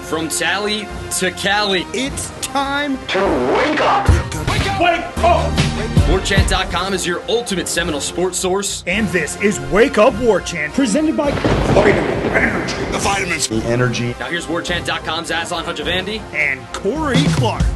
From Tally to Cali, It's time to wake up. Wake up! Warchant.com is your ultimate Seminole sports source. And this is Wake Up Warchant, presented by Vitamin Energy. The vitamins. The energy. Now here's Warchant.com's Aslan Hajavandi and Corey Clark.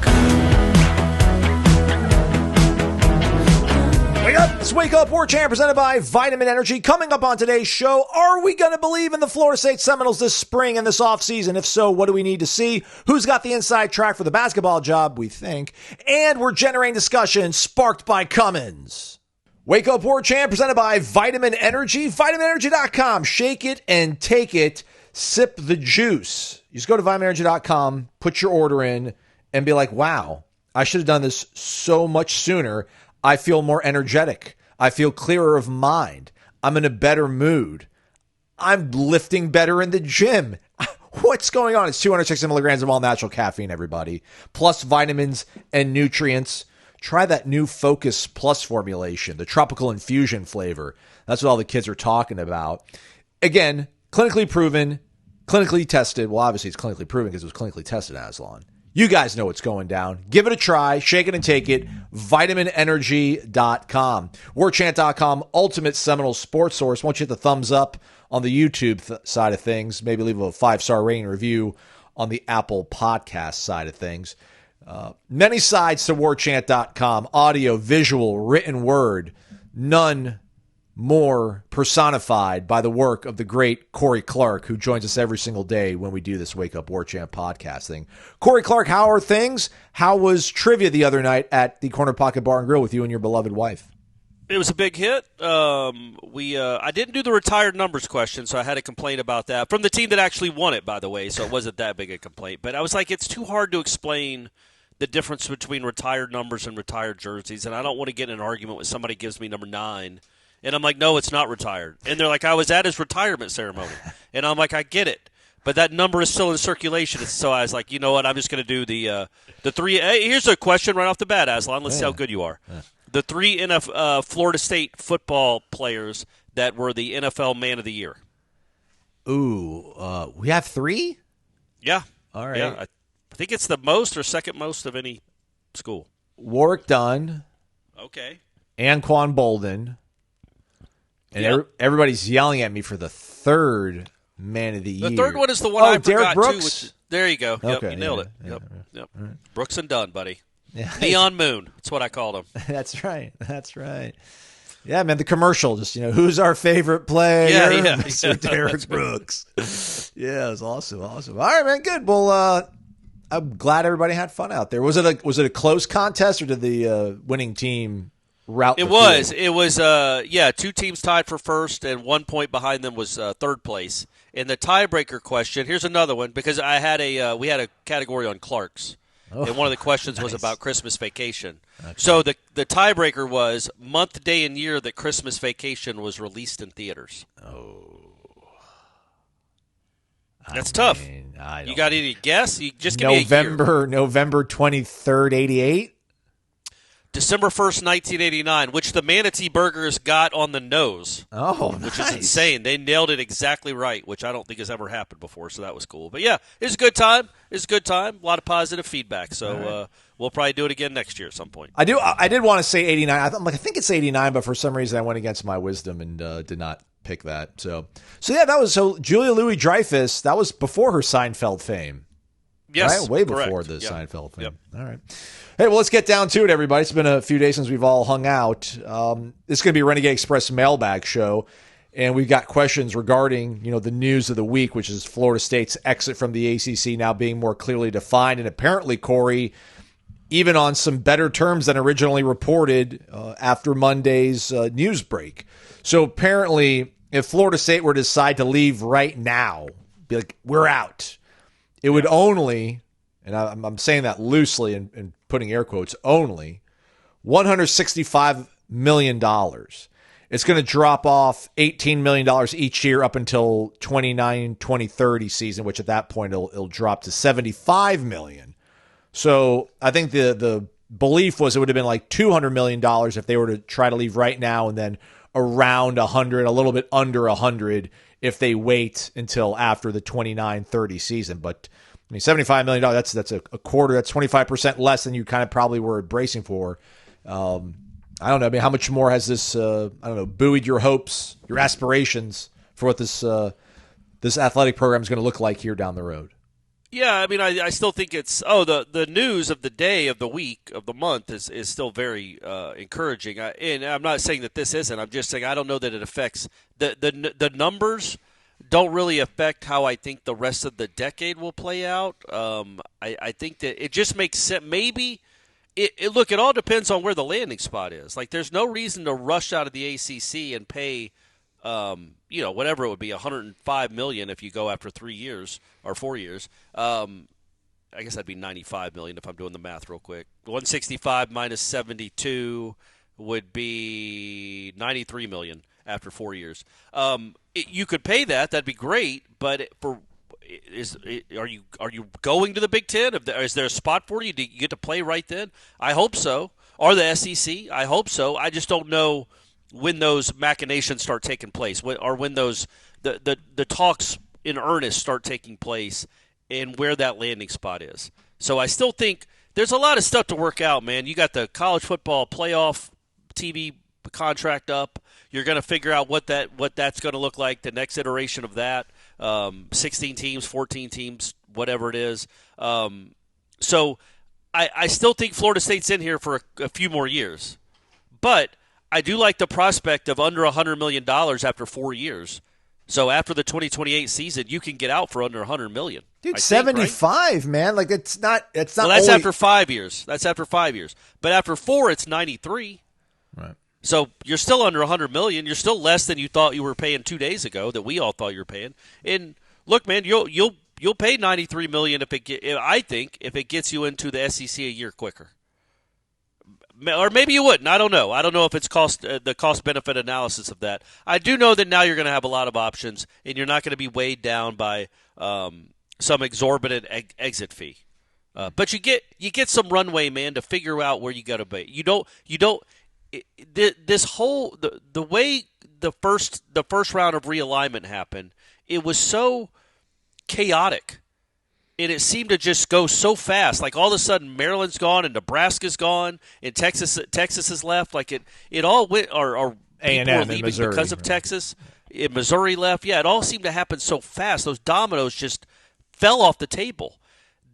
Wake up! It's Wake Up Warchant presented by Vitamin Energy. Coming up on today's show, are we going to believe in the Florida State Seminoles this spring and this offseason? If so, what do we need to see? Who's got the inside track for the basketball job, we think? And we're generating discussion sparked by Cummins. Wake Up Warchant presented by Vitamin Energy. VitaminEnergy.com. Shake it and take it. Sip the juice. You just go to VitaminEnergy.com, put your order in, and be like, wow, I should have done this so much sooner. I feel more energetic. I feel clearer of mind. I'm in a better mood. I'm lifting better in the gym. What's going on? It's 260 milligrams of all natural caffeine, everybody. Plus vitamins and nutrients. Try that new Focus Plus formulation, the tropical infusion flavor. That's what all the kids are talking about. Again, clinically proven, clinically tested. Well, obviously it's clinically proven because it was clinically tested, Aslan. You guys know what's going down. Give it a try. Shake it and take it. VitaminEnergy.com. Warchant.com, ultimate Seminole sports source. Once you hit the thumbs up on the YouTube side of things, maybe leave a 5-star rating review on the Apple podcast side of things. Many sides to Warchant.com. Audio, visual, written word. None more personified by the work of the great Corey Clark, who joins us every single day when we do this Wake Up Warchant podcast thing. Corey Clark, how are things? How was trivia the other night at the Corner Pocket Bar and Grill with you and your beloved wife? It was a big hit. I didn't do the retired numbers question, so I had a complaint about that from the team that actually won it, by the way, so it wasn't that big a complaint. But I was like, it's too hard to explain the difference between retired numbers and retired jerseys, and I don't want to get in an argument when somebody gives me number 9. And I'm like, no, it's not retired. And they're like, I was at his retirement ceremony. And I'm like, I get it. But that number is still in circulation. So I was like, you know what, I'm just going to do the 3. Hey, here's a question right off the bat, Aslan. Let's see how good you are. The 3 Florida State football players that were the NFL Man of the Year. Ooh, we have 3? Yeah. All right. Yeah, I think it's the most or second most of any school. Warwick Dunn. Okay. Anquan Bolden. And everybody's yelling at me for the 3rd Man of the Year. The 3rd one is the one I Derek forgot, Brooks? too. There you go. Yep, Okay, you nailed it. Yeah, Yep. right. Brooks and Dunn, buddy. Yeah. Neon Moon. That's what I called him. That's right. Yeah, man, the commercial, just, who's our favorite player? Yeah. Mr. Derek Brooks. Yeah, it was awesome. All right, man, good. Well, I'm glad everybody had fun out there. Was it a close contest, or did the winning team route the field? It was 2 teams tied for first, and 1 point behind them was 3rd place. And the tiebreaker question, here's another one, because we had a category on Clarks. And one of the questions was about Christmas Vacation. Okay. So the tiebreaker was month, day, and year that Christmas Vacation was released in theaters. Oh. That's tough. You got any guess? You just give me a year. November 23rd, 88? December 1st, 1989, which the Manatee Burgers got on the nose. Oh, Which is insane. They nailed it exactly right, which I don't think has ever happened before, so that was cool. But, yeah, it was a good time. A lot of positive feedback. So we'll probably do it again next year at some point. I did want to say 89. I think it's 89, but for some reason I went against my wisdom and did not pick that. So yeah, Julia Louis-Dreyfus, that was before her Seinfeld fame. Yes, right? Way correct. before the Seinfeld fame. Yep. All right. Hey, well, let's get down to it, everybody. It's been a few days since we've all hung out. This is going to be a Renegade Express mailbag show, and we've got questions regarding, the news of the week, which is Florida State's exit from the ACC now being more clearly defined, and apparently, Corey, even on some better terms than originally reported after Monday's news break. So apparently, if Florida State were to decide to leave right now, be like, we're out, it would only, and I'm saying that loosely and putting air quotes, only $165 million. It's going to drop off $18 million each year up until 2030 season, which at that point it'll drop to $75 million. So I think the belief was it would have been like $200 million if they were to try to leave right now, and then around 100, a little bit under 100 if they wait until after the 29-30 season. But I mean, $75 million, that's a quarter. That's 25% less than you kind of probably were bracing for. I don't know. I mean, how much more has this, buoyed your hopes, your aspirations for what this athletic program is going to look like here down the road? Yeah, I mean, I still think it's the news of the day, of the week, of the month is still very encouraging. And I'm not saying that this isn't. I'm just saying I don't know that it affects the numbers. Don't really affect how I think the rest of the decade will play out. I think that it just makes sense. Maybe look, it all depends on where the landing spot is. Like, there's no reason to rush out of the ACC and pay, whatever it would be, $105 million if you go after 3 years or 4 years. I guess that'd be $95 million if I'm doing the math real quick. 165 minus 72 would be $93 million after 4 years. You could pay that; that'd be great. But are you going to the Big Ten? Is there a spot for you? Do you get to play right then? I hope so. Or the SEC? I hope so. I just don't know when those machinations start taking place, or when those the talks in earnest start taking place, and where that landing spot is. So I still think there's a lot of stuff to work out, man. You got the college football playoff TV contract up. You're going to figure out what that's going to look like, the next iteration of that. 16 teams, 14 teams, whatever it is. So I still think Florida State's in here for a few more years. But I do like the prospect of under $100 million after 4 years. So after the 2028 season, you can get out for under $100 million. Dude, 75, right? Man. Like, it's not. Well, that's only after 5 years. That's after 5 years. But after 4, it's 93. Right. So you're still under $100 million. You're still less than you thought you were paying 2 days ago, that we all thought you were paying. And look, man, you'll pay $93 million if it gets you into the SEC a year quicker. Or maybe you wouldn't. I don't know. I don't know if it's the cost-benefit analysis of that. I do know that now you're going to have a lot of options, and you're not going to be weighed down by some exorbitant exit fee. But you get some runway, man, to figure out where you got to be. You don't. This whole the way the first round of realignment happened, it was so chaotic. And it seemed to just go so fast. Like, all of a sudden, Maryland's gone and Nebraska's gone and Texas has left. Like, it all went, or people were leaving Missouri, because of Texas. Missouri left. Yeah, it all seemed to happen so fast. Those dominoes just fell off the table.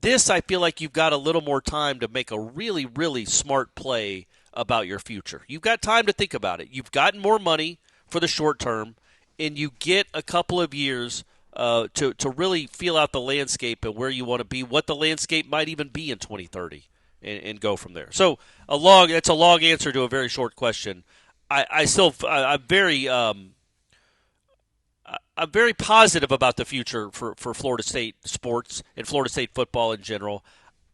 This, I feel like you've got a little more time to make a really, really smart play about your future. You've got time to think about it. You've gotten more money for the short term, and you get a couple of years to really feel out the landscape and where you want to be, what the landscape might even be in 2030, and go from there. So it's a long answer to a very short question. I'm very positive about the future for Florida State sports and Florida State football in general.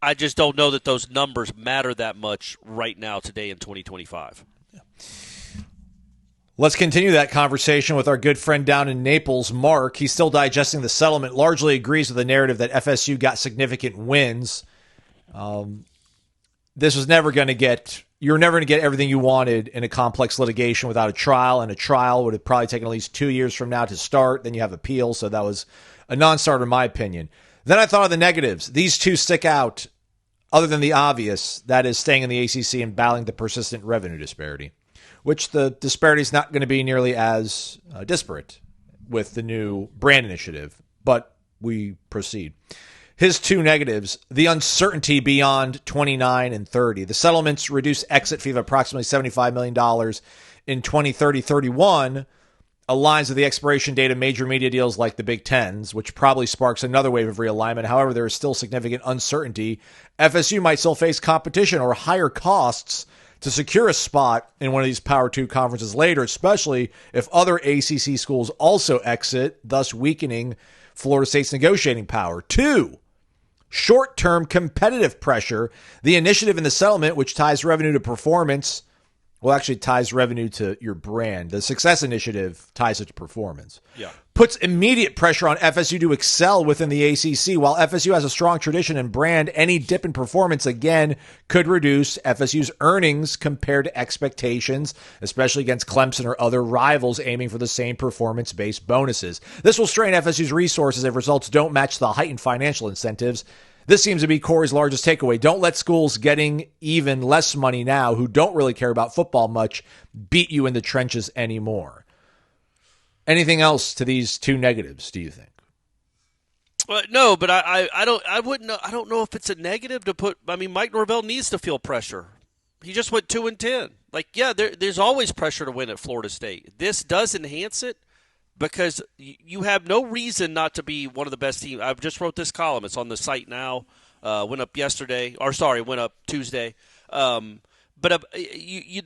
I just don't know that those numbers matter that much right now, today in 2025. Yeah. Let's continue that conversation with our good friend down in Naples, Mark. He's still digesting the settlement, largely agrees with the narrative that FSU got significant wins. This was never going to get, you're never going to get everything you wanted in a complex litigation without a trial, and a trial would have probably taken at least 2 years from now to start. Then you have appeal, so that was a non-starter in my opinion. Then I thought of the negatives. These two stick out, other than the obvious, that is staying in the ACC and battling the persistent revenue disparity, which the disparity is not going to be nearly as disparate with the new brand initiative, but we proceed. His two negatives: the uncertainty beyond 29 and 30. The settlements reduce exit fee of approximately $75 million in 2030-31, aligns with the expiration date of major media deals like the Big Tens, which probably sparks another wave of realignment. However, there is still significant uncertainty. FSU might still face competition or higher costs to secure a spot in one of these Power 2 conferences later, especially if other ACC schools also exit, thus weakening Florida State's negotiating power. 2, short-term competitive pressure. The initiative in the settlement, which ties revenue to performance, well, actually ties revenue to your brand. The success initiative ties it to performance. Yeah. puts immediate pressure on FSU to excel within the ACC. While FSU has a strong tradition and brand, any dip in performance, again, could reduce FSU's earnings compared to expectations, especially against Clemson or other rivals aiming for the same performance-based bonuses. This will strain FSU's resources if results don't match the heightened financial incentives. This seems to be Corey's largest takeaway. Don't let schools getting even less money now, who don't really care about football much, beat you in the trenches anymore. Anything else to these two negatives, do you think? No, but I don't know if it's a negative to put. I mean, Mike Norvell needs to feel pressure. He just went 2-10. Like, yeah, there's always pressure to win at Florida State. This does enhance it because you have no reason not to be one of the best teams. I just wrote this column. It's on the site now. Went up Tuesday. But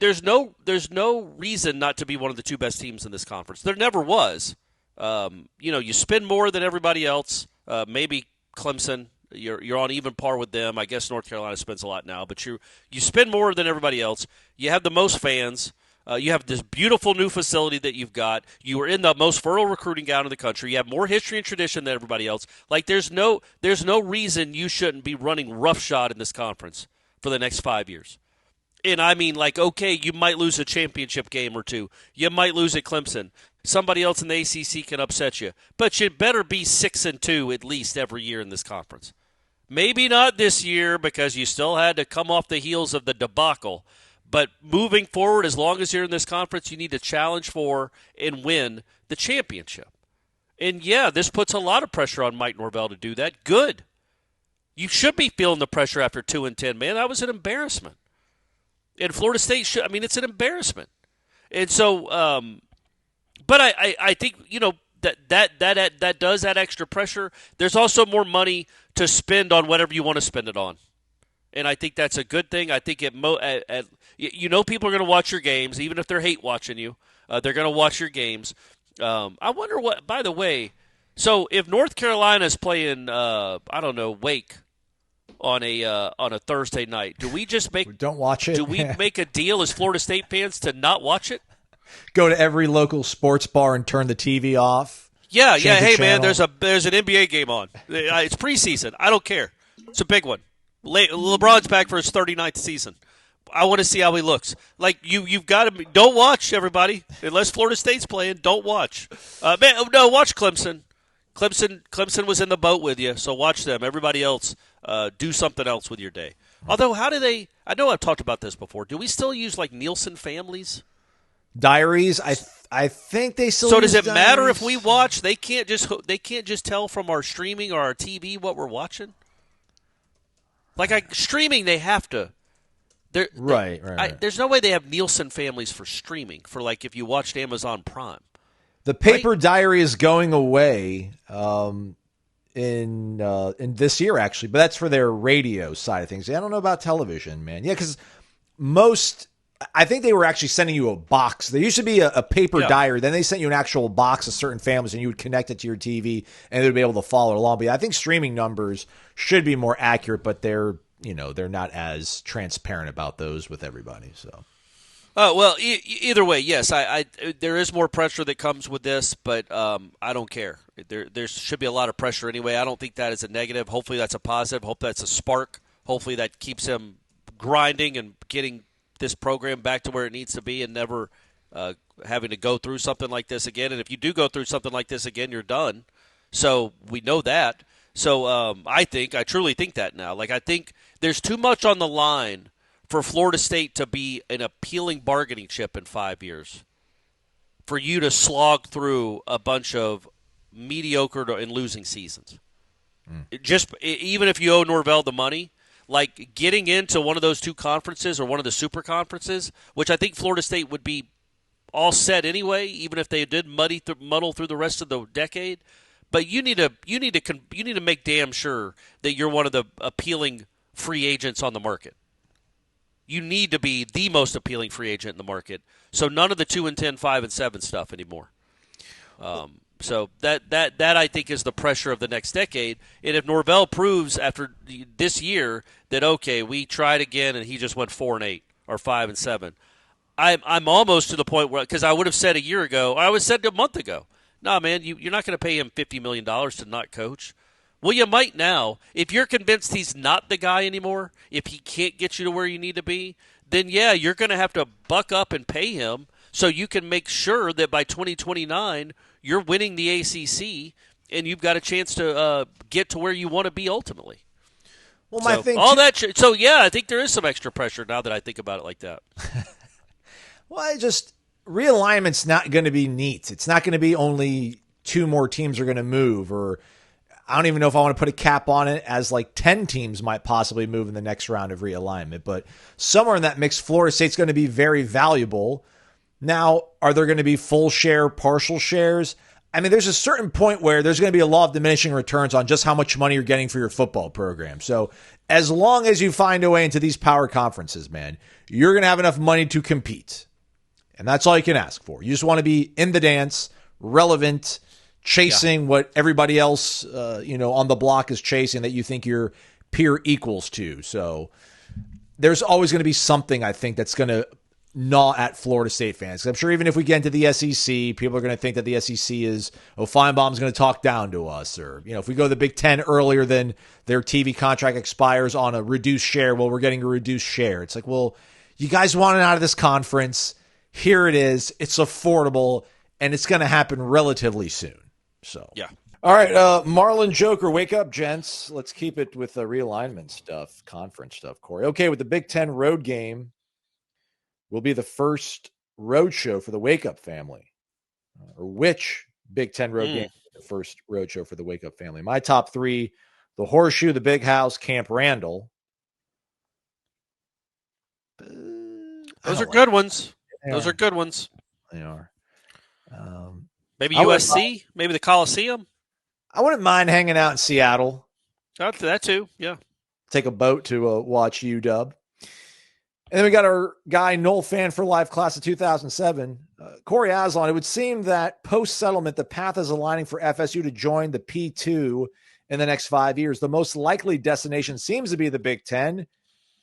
there's no reason not to be one of the two best teams in this conference. There never was. You spend more than everybody else. Maybe Clemson, you're on even par with them. I guess North Carolina spends a lot now, but you spend more than everybody else. You have the most fans. You have this beautiful new facility that you've got. You are in the most fertile recruiting ground in the country. You have more history and tradition than everybody else. Like there's no reason you shouldn't be running roughshod in this conference for the next 5 years. And I mean, like, okay, you might lose a championship game or two. You might lose at Clemson. Somebody else in the ACC can upset you. But you better be 6-2 at least every year in this conference. Maybe not this year because you still had to come off the heels of the debacle. But moving forward, as long as you're in this conference, you need to challenge for and win the championship. And, yeah, this puts a lot of pressure on Mike Norvell to do that. Good. You should be feeling the pressure after 2-10, man. That was an embarrassment. And Florida State it's an embarrassment. And so, but I think, that does add extra pressure. There's also more money to spend on whatever you want to spend it on. And I think that's a good thing. I think people are going to watch your games, even if they're hate watching you. They're going to watch your games. I wonder what, by the way, so if North Carolina is playing, Wake, on a Thursday night, do we just don't watch it? Do we make a deal as Florida State fans to not watch it? Go to every local sports bar and turn the TV off. Yeah. Hey, man, there's an NBA game on. It's preseason. I don't care. It's a big one. LeBron's back for his 39th season. I want to see how he looks. Like you've got to don't watch everybody unless Florida State's playing. Don't watch. Watch Clemson. Clemson was in the boat with you, so watch them. Everybody else, do something else with your day. Although, how do they – I know I've talked about this before. Do we still use, like, Nielsen families? Diaries? I think they still So use does it diaries. matter if we watch? They can't just tell from our streaming or our TV what we're watching? Like, streaming, they have to. Right. There's no way they have Nielsen families for streaming, for, like, if you watched Amazon Prime. The paper diary is going away in this year, actually, but that's for their radio side of things. I don't know about television, man. Yeah, because I think they were actually sending you a box. There used to be a paper diary. Then they sent you an actual box of certain families, and you would connect it to your TV, and they would be able to follow it along. But I think streaming numbers should be more accurate, but they're not as transparent about those with everybody. So. Oh, well, either way, yes, there is more pressure that comes with this, but I don't care. There should be a lot of pressure anyway. I don't think that is a negative. Hopefully that's a positive. Hope that's a spark. Hopefully that keeps him grinding and getting this program back to where it needs to be and never having to go through something like this again. And if you do go through something like this again, you're done. So we know that. So I truly think that now. Like, I think there's too much on the line for Florida State to be an appealing bargaining chip in 5 years, for you to slog through a bunch of mediocre and losing seasons. Even if you owe Norvell the money, like getting into one of those two conferences or one of the super conferences, which I think Florida State would be all set anyway, even if they did muddle through the rest of the decade. But you need to make damn sure that you're one of the appealing free agents on the market. You need to be the most appealing free agent in the market. So none of the 2-10, 5-7 stuff anymore. So that I think is the pressure of the next decade. And if Norvell proves after this year that, okay, we tried again and he just went 4-8 or 5-7, I'm almost to the point where, because I would have said a month ago, No, man, you're not going to pay him $50 million to not coach. Well, you might now. If you're convinced he's not the guy anymore, if he can't get you to where you need to be, then yeah, you're going to have to buck up and pay him so you can make sure that by 2029 you're winning the ACC and you've got a chance to get to where you want to be ultimately. Well, my thing so yeah, I think there is some extra pressure now that I think about it like that. Well, realignment's not going to be neat. It's not going to be only 2 more teams are going to move, or I don't even know if I want to put a cap on it, as like 10 teams might possibly move in the next round of realignment. But somewhere in that mix, Florida State's going to be very valuable. Now, are there going to be full share, partial shares? I mean, there's a certain point where there's going to be a law of diminishing returns on just how much money you're getting for your football program. So as long as you find a way into these power conferences, man, you're going to have enough money to compete. And that's all you can ask for. You just want to be in the dance, relevant, chasing what everybody else, on the block is chasing that you think your peer equals to. So there's always going to be something, I think, that's going to gnaw at Florida State fans. I'm sure even if we get into the SEC, people are going to think that the SEC is, Feinbaum's going to talk down to us. Or, if we go to the Big Ten earlier than their TV contract expires on a reduced share, well, we're getting a reduced share. It's like, well, you guys wanted out of this conference. Here it is. It's affordable, and it's going to happen relatively soon. So, yeah. All right, Marlon Joker, wake up, gents. Let's keep it with the realignment stuff, conference stuff, Corey. Okay, with the Big Ten road game will be the first road show for the Wake Up family. Or which Big Ten road game is the first road show for the Wake Up family? My top 3, the Horseshoe, the Big House, Camp Randall. Those are good ones. Those are good ones. They are. Maybe USC, maybe the Coliseum. I wouldn't mind hanging out in Seattle. That too, yeah. Take a boat to watch UW. And then we got our guy, Noel Fan for Life, class of 2007. Corey Aslan, it would seem that post-settlement, the path is aligning for FSU to join the P2 in the next 5 years. The most likely destination seems to be the Big Ten.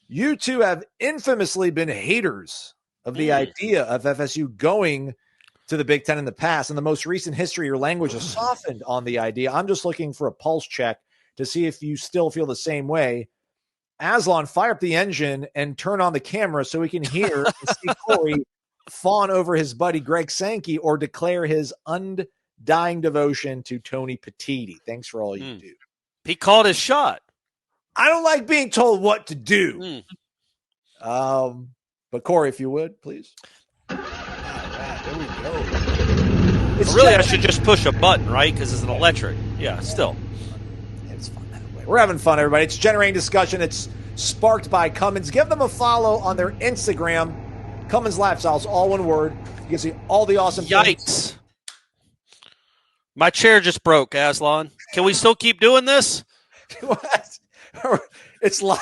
You two have infamously been haters of the idea of FSU going to the Big Ten in the past. In the most recent history, your language has softened on the idea. I'm just looking for a pulse check to see if you still feel the same way. Aslan, fire up the engine and turn on the camera so we can hear and see Corey fawn over his buddy Greg Sankey or declare his undying devotion to Tony Petitti. Thanks for all you do. He called his shot. I don't like being told what to do. But Corey, if you would, please. All right, there we go. I should just push a button, right? Because it's an electric. Yeah, still. It's fun that way. We're having fun, everybody. It's generating discussion. It's sparked by Cummins. Give them a follow on their Instagram. Cummins Lifestyles, all one word. You can see all the awesome things. Yikes. My chair just broke, Aslan. Can we still keep doing this? What? It's live.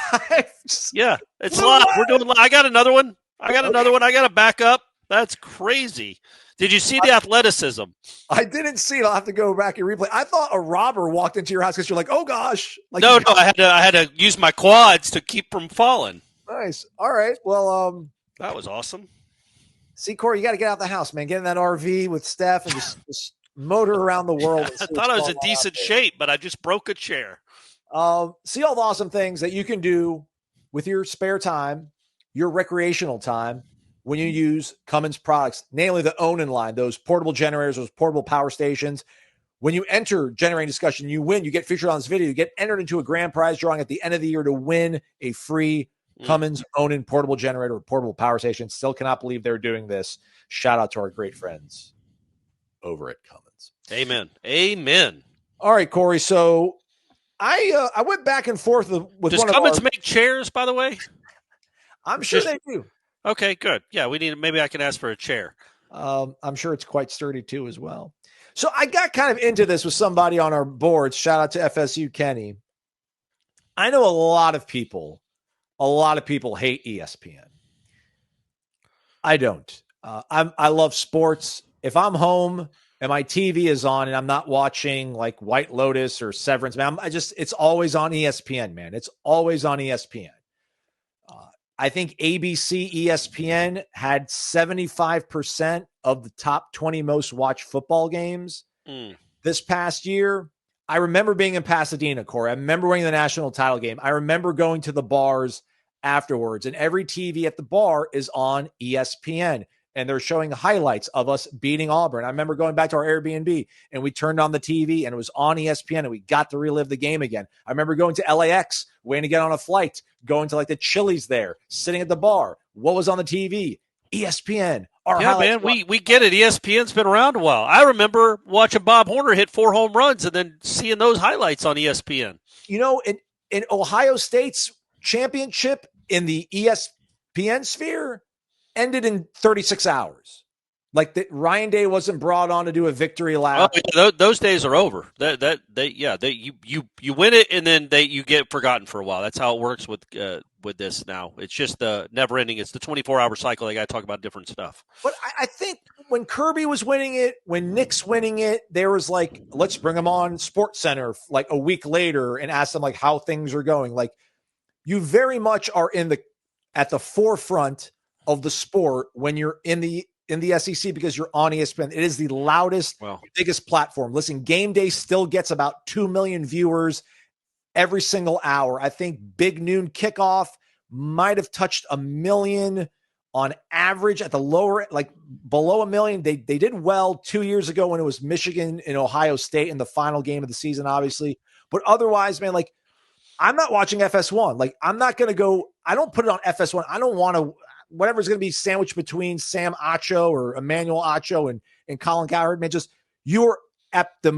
Yeah, it's live. We're doing live. I got another one. I got a backup. That's crazy. Did you see the athleticism? I didn't see it. I'll have to go back and replay. I thought a robber walked into your house because you're like, oh gosh. Like, no, I had to use my quads to keep from falling. Nice. All right. Well, that was awesome. See, Corey, you got to get out the house, man. Get in that RV with Steph and just motor around the world. I thought I was in decent shape, but I just broke a chair. See all the awesome things that you can do with your spare time, your recreational time, when you use Cummins products, namely the Onan line, those portable generators, those portable power stations. When you enter generating discussion, you win. You get featured on this video. You get entered into a grand prize drawing at the end of the year to win a free Cummins Onan portable generator or portable power station. Still cannot believe they're doing this. Shout out to our great friends over at Cummins. Amen. All right, Corey. So I went back and forth with Does one Cummins of our... make chairs, by the way? I'm sure they do. Okay, good. Yeah, maybe I can ask for a chair. I'm sure it's quite sturdy too as well. So I got kind of into this with somebody on our boards. Shout out to FSU Kenny. I know a lot of people hate ESPN. I don't. I love sports. If I'm home and my TV is on and I'm not watching like White Lotus or Severance, man, it's always on ESPN, man. It's always on ESPN. I think ABC ESPN had 75% of the top 20 most watched football games this past year, I remember being in Pasadena, Corey. I remember winning the national title game. I remember going to the bars afterwards, and every TV at the bar is on ESPN, and they're showing highlights of us beating Auburn. I remember going back to our Airbnb, and we turned on the TV, and it was on ESPN, and we got to relive the game again. I remember going to LAX, waiting to get on a flight, going to like the Chili's there, sitting at the bar. What was on the TV? ESPN. Yeah, man, we get it. ESPN's been around a while. I remember watching Bob Horner hit 4 home runs and then seeing those highlights on ESPN. You know, in Ohio State's championship in the ESPN sphere ended in 36 hours. Like Ryan Day wasn't brought on to do a victory lap. Oh, yeah, those days are over. You win it and then you get forgotten for a while. That's how it works with this now. It's just the never ending. It's the 24-hour cycle. They got to talk about different stuff. But I think when Kirby was winning it, when Nick's winning it, there was like, let's bring him on Sports Center like a week later and ask them like how things are going. Like you very much are at the forefront of the sport when you're in the SEC because you're on ESPN. It is the loudest, biggest platform. Listen, game day still gets about 2 million viewers every single hour. I think Big Noon Kickoff might have touched 1 million on average at the lower, like below 1 million. They did well 2 years ago when it was Michigan and Ohio State in the final game of the season, obviously. But otherwise, man, like I'm not watching FS1. Like I'm not going to go, I don't put it on FS1. I don't want to, whatever's going to be sandwiched between Sam Acho or Emmanuel Acho and Colin Cowherd, man, just you're at the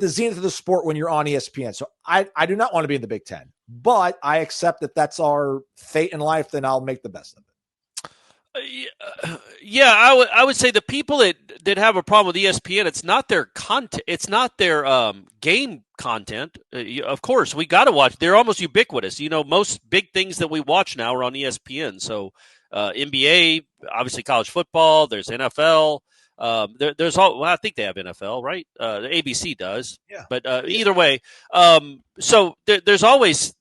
zenith of the sport when you're on ESPN. So I do not want to be in the Big Ten, but I accept that that's our fate in life. Then I'll make the best of it. Yeah, I would say the people that have a problem with ESPN, it's not their content, it's not their game content. Of course, we got to watch. They're almost ubiquitous. You know, most big things that we watch now are on ESPN. So NBA, obviously college football. There's NFL. There's all. Well, I think they have NFL, right? The ABC does. Yeah. But either way, so there's always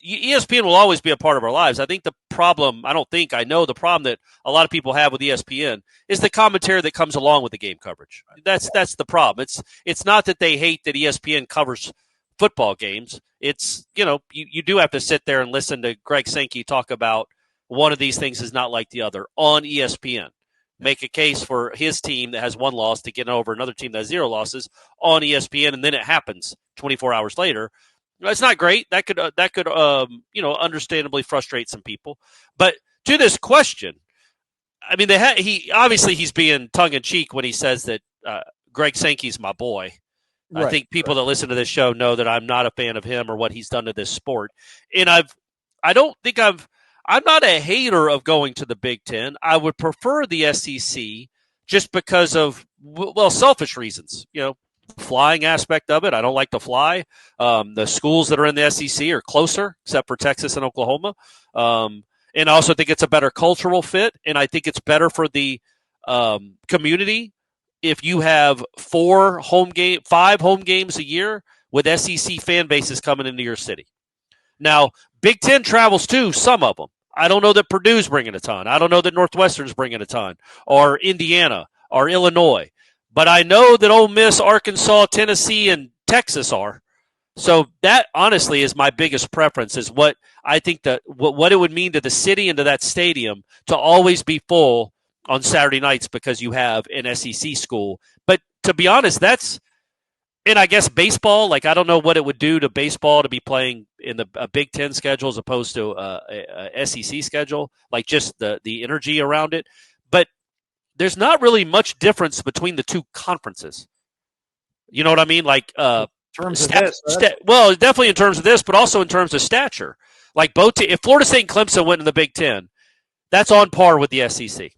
ESPN will always be a part of our lives. I think the problem, I know the problem that a lot of people have with ESPN is the commentary that comes along with the game coverage. That's the problem. It's not that they hate that ESPN covers football games. It's, you do have to sit there and listen to Greg Sankey talk about one of these things is not like the other on ESPN. Make a case for his team that has 1 loss to get over another team that has 0 losses on ESPN, and then it happens 24 hours later. It's not great. That could understandably frustrate some people. But to this question, I mean, he's being tongue in cheek when he says that Greg Sankey's my boy. Right, I think people that listen to this show know that I'm not a fan of him or what he's done to this sport. And I'm not a hater of going to the Big Ten. I would prefer the SEC just because of, selfish reasons. Flying aspect of it. I don't like to fly. The schools that are in the SEC are closer, except for Texas and Oklahoma. And I also think it's a better cultural fit, and I think it's better for the community if you have 5 home games a year with SEC fan bases coming into your city. Now, Big Ten travels too, some of them. I don't know that Purdue's bringing a ton. I don't know that Northwestern's bringing a ton, or Indiana, or Illinois. But I know that Ole Miss, Arkansas, Tennessee, and Texas are. So that, honestly, is my biggest preference, is what I think what it would mean to the city and to that stadium to always be full on Saturday nights because you have an SEC school. But to be honest, and I guess baseball, like I don't know what it would do to baseball to be playing in a Big Ten schedule as opposed to a SEC schedule, like just the energy around it. But there's not really much difference between the two conferences. You know what I mean? Like, definitely in terms of this, but also in terms of stature. Like if Florida State and Clemson went in the Big Ten, that's on par with the SEC.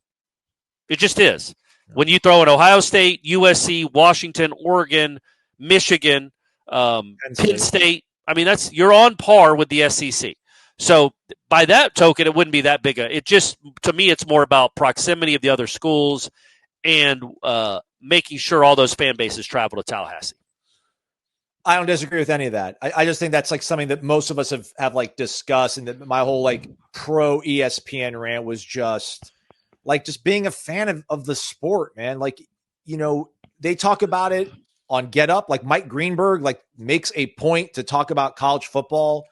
It just is. When you throw in Ohio State, USC, Washington, Oregon, Michigan, Penn State, I mean, you're on par with the SEC. So by that token, it wouldn't be that big. To me, it's more about proximity of the other schools and making sure all those fan bases travel to Tallahassee. I don't disagree with any of that. I just think that's like something that most of us have like discussed, and that my whole like pro ESPN rant was just being a fan of the sport, man. Like, they talk about it on Get Up. Like Mike Greenberg, like makes a point to talk about college football,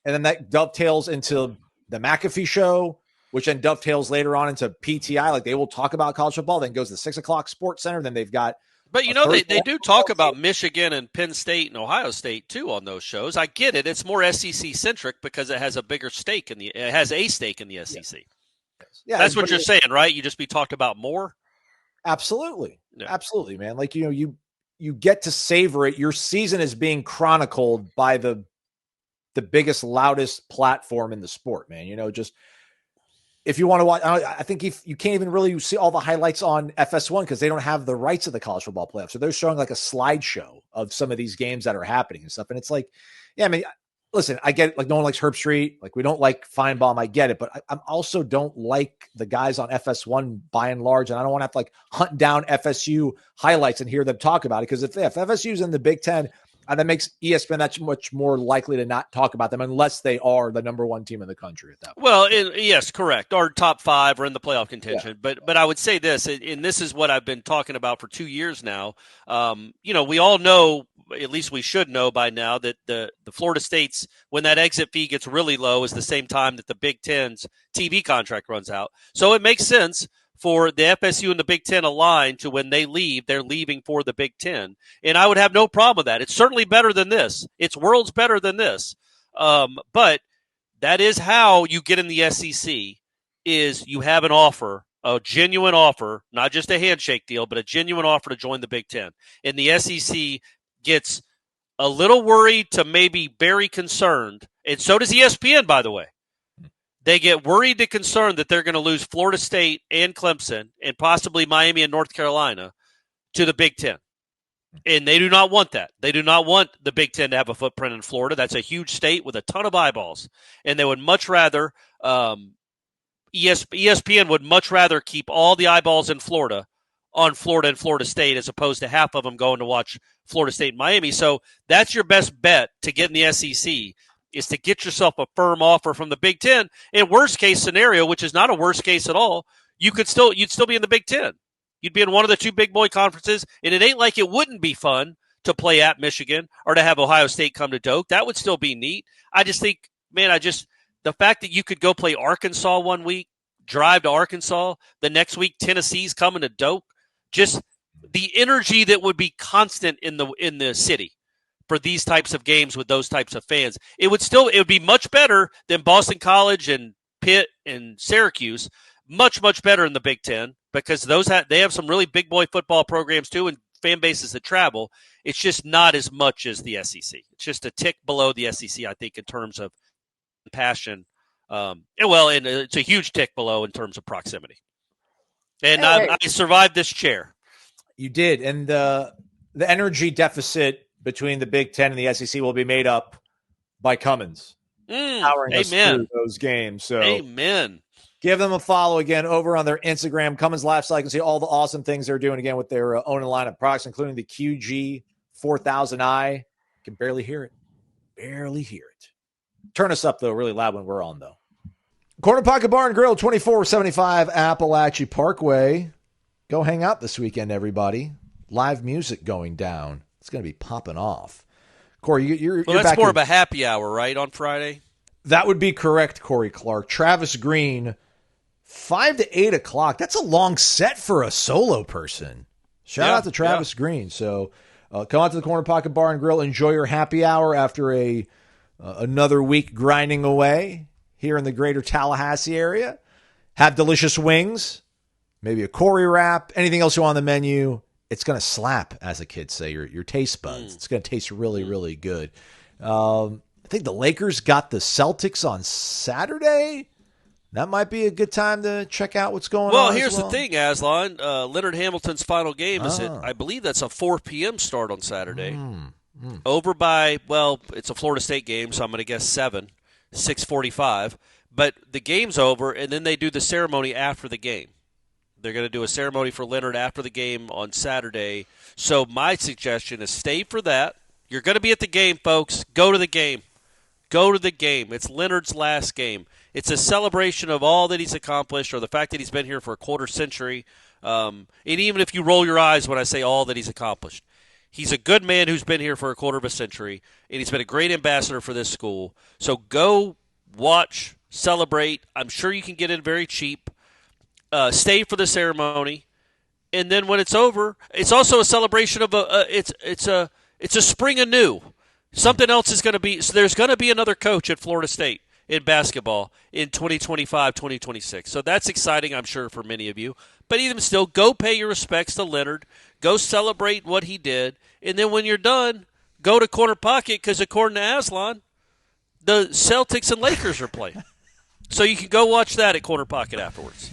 and then that dovetails into the McAfee show, which then dovetails later on into PTI. Like they will talk about college football, then goes to the 6 o'clock Sports Center. Then they've got, but they do talk about Michigan and Penn State and Ohio State too on those shows. I get it; it's more SEC centric because it has a bigger stake it has a stake in the SEC. Yeah, that's what you're saying, right? You just be talked about more. Absolutely, absolutely, man. Like you get to savor it. Your season is being chronicled by the biggest, loudest platform in the sport, man. Just. If you want to watch, I think if you can't even really see all the highlights on FS1 because they don't have the rights of the college football playoffs. So they're showing like a slideshow of some of these games that are happening and stuff. And it's like, yeah, I mean, listen, I get it. Like no one likes Herb Street. Like we don't like Feinbaum. I get it. But I also don't like the guys on FS1 by and large. And I don't want to have to like hunt down FSU highlights and hear them talk about it. Because if FSU's in the Big Ten, that makes ESPN that much more likely to not talk about them unless they are the number one team in the country at that point. Well, yes, correct. Or top 5 or in the playoff contention. Yeah. But I would say this, and this is what I've been talking about for 2 years now. We all know, at least we should know by now, that the Florida State's, when that exit fee gets really low, is the same time that the Big Ten's TV contract runs out. So it makes sense for the FSU and the Big Ten align to when they leave, they're leaving for the Big Ten. And I would have no problem with that. It's certainly better than this. It's worlds better than this. But that is how you get in the SEC, is you have an offer, a genuine offer, not just a handshake deal, but a genuine offer to join the Big Ten. And the SEC gets a little worried to maybe very concerned. And so does ESPN, by the way. They get worried to concerned that they're going to lose Florida State and Clemson and possibly Miami and North Carolina to the Big Ten. And they do not want that. They do not want the Big Ten to have a footprint in Florida. That's a huge state with a ton of eyeballs. And they would much rather, ESPN would much rather keep all the eyeballs in Florida on Florida and Florida State as opposed to half of them going to watch Florida State and Miami. So that's your best bet to get in the SEC, is to get yourself a firm offer from the Big Ten. In worst case scenario, which is not a worst case at all, you'd still be in the Big Ten. You'd be in one of the 2 big boy conferences, and it ain't like it wouldn't be fun to play at Michigan or to have Ohio State come to Doak. That would still be neat. I just think, man, the fact that you could go play Arkansas one week, drive to Arkansas, the next week Tennessee's coming to Doak, just the energy that would be constant in the city for these types of games with those types of fans. It would be much better than Boston College and Pitt and Syracuse, much, much better in the Big Ten, because they have some really big boy football programs too and fan bases that travel. It's just not as much as the SEC. It's just a tick below the SEC, I think, in terms of passion. And it's a huge tick below in terms of proximity. And I survived this chair. You did. And the energy deficit between the Big Ten and the SEC will be made up by Cummins powering us through those games. So, amen. Give them a follow again over on their Instagram, Cummins Lifestyle. You can see all the awesome things they're doing again with their own line of products, including the QG 4000i. You can barely hear it. Barely hear it. Turn us up, though, really loud when we're on, though. Corner Pocket Bar and Grill, 2475 Appalachia Parkway. Go hang out this weekend, everybody. Live music going down. It's going to be popping off. Corey, you're that's back more of a happy hour, right, on Friday? That would be correct, Corey Clark. Travis Green, 5 to 8 o'clock. That's a long set for a solo person. Shout out to Travis Green. So come out to the Corner Pocket Bar and Grill. Enjoy your happy hour after another week grinding away here in the greater Tallahassee area. Have delicious wings, maybe a Corey wrap, anything else you want on the menu. It's going to slap, as the kids say, your taste buds. It's going to taste really, really good. I think the Lakers got the Celtics on Saturday. That might be a good time to check out what's going on. Well, here's the thing, Aslan. Leonard Hamilton's final game is I believe that's a 4 p.m. start on Saturday. Over by, it's a Florida State game, so I'm going to guess 6:45. But the game's over, and then they do the ceremony after the game. They're going to do a ceremony for Leonard after the game on Saturday. So my suggestion is stay for that. You're going to be at the game, folks. Go to the game. Go to the game. It's Leonard's last game. It's a celebration of all that he's accomplished or the fact that he's been here for a quarter century. And even if you roll your eyes when I say all that he's accomplished, he's a good man who's been here for a quarter of a century, and he's been a great ambassador for this school. So go watch, celebrate. I'm sure you can get in very cheap. Stay for the ceremony, and then when it's over, it's also a celebration of it's a spring anew. Something else is going to be. So there's going to be another coach at Florida State in basketball in 2025, 2026. So that's exciting, I'm sure, for many of you. But even still, go pay your respects to Leonard. Go celebrate what he did. And then when you're done, go to Corner Pocket because according to Aslan, the Celtics and Lakers are playing. So you can go watch that at Corner Pocket afterwards.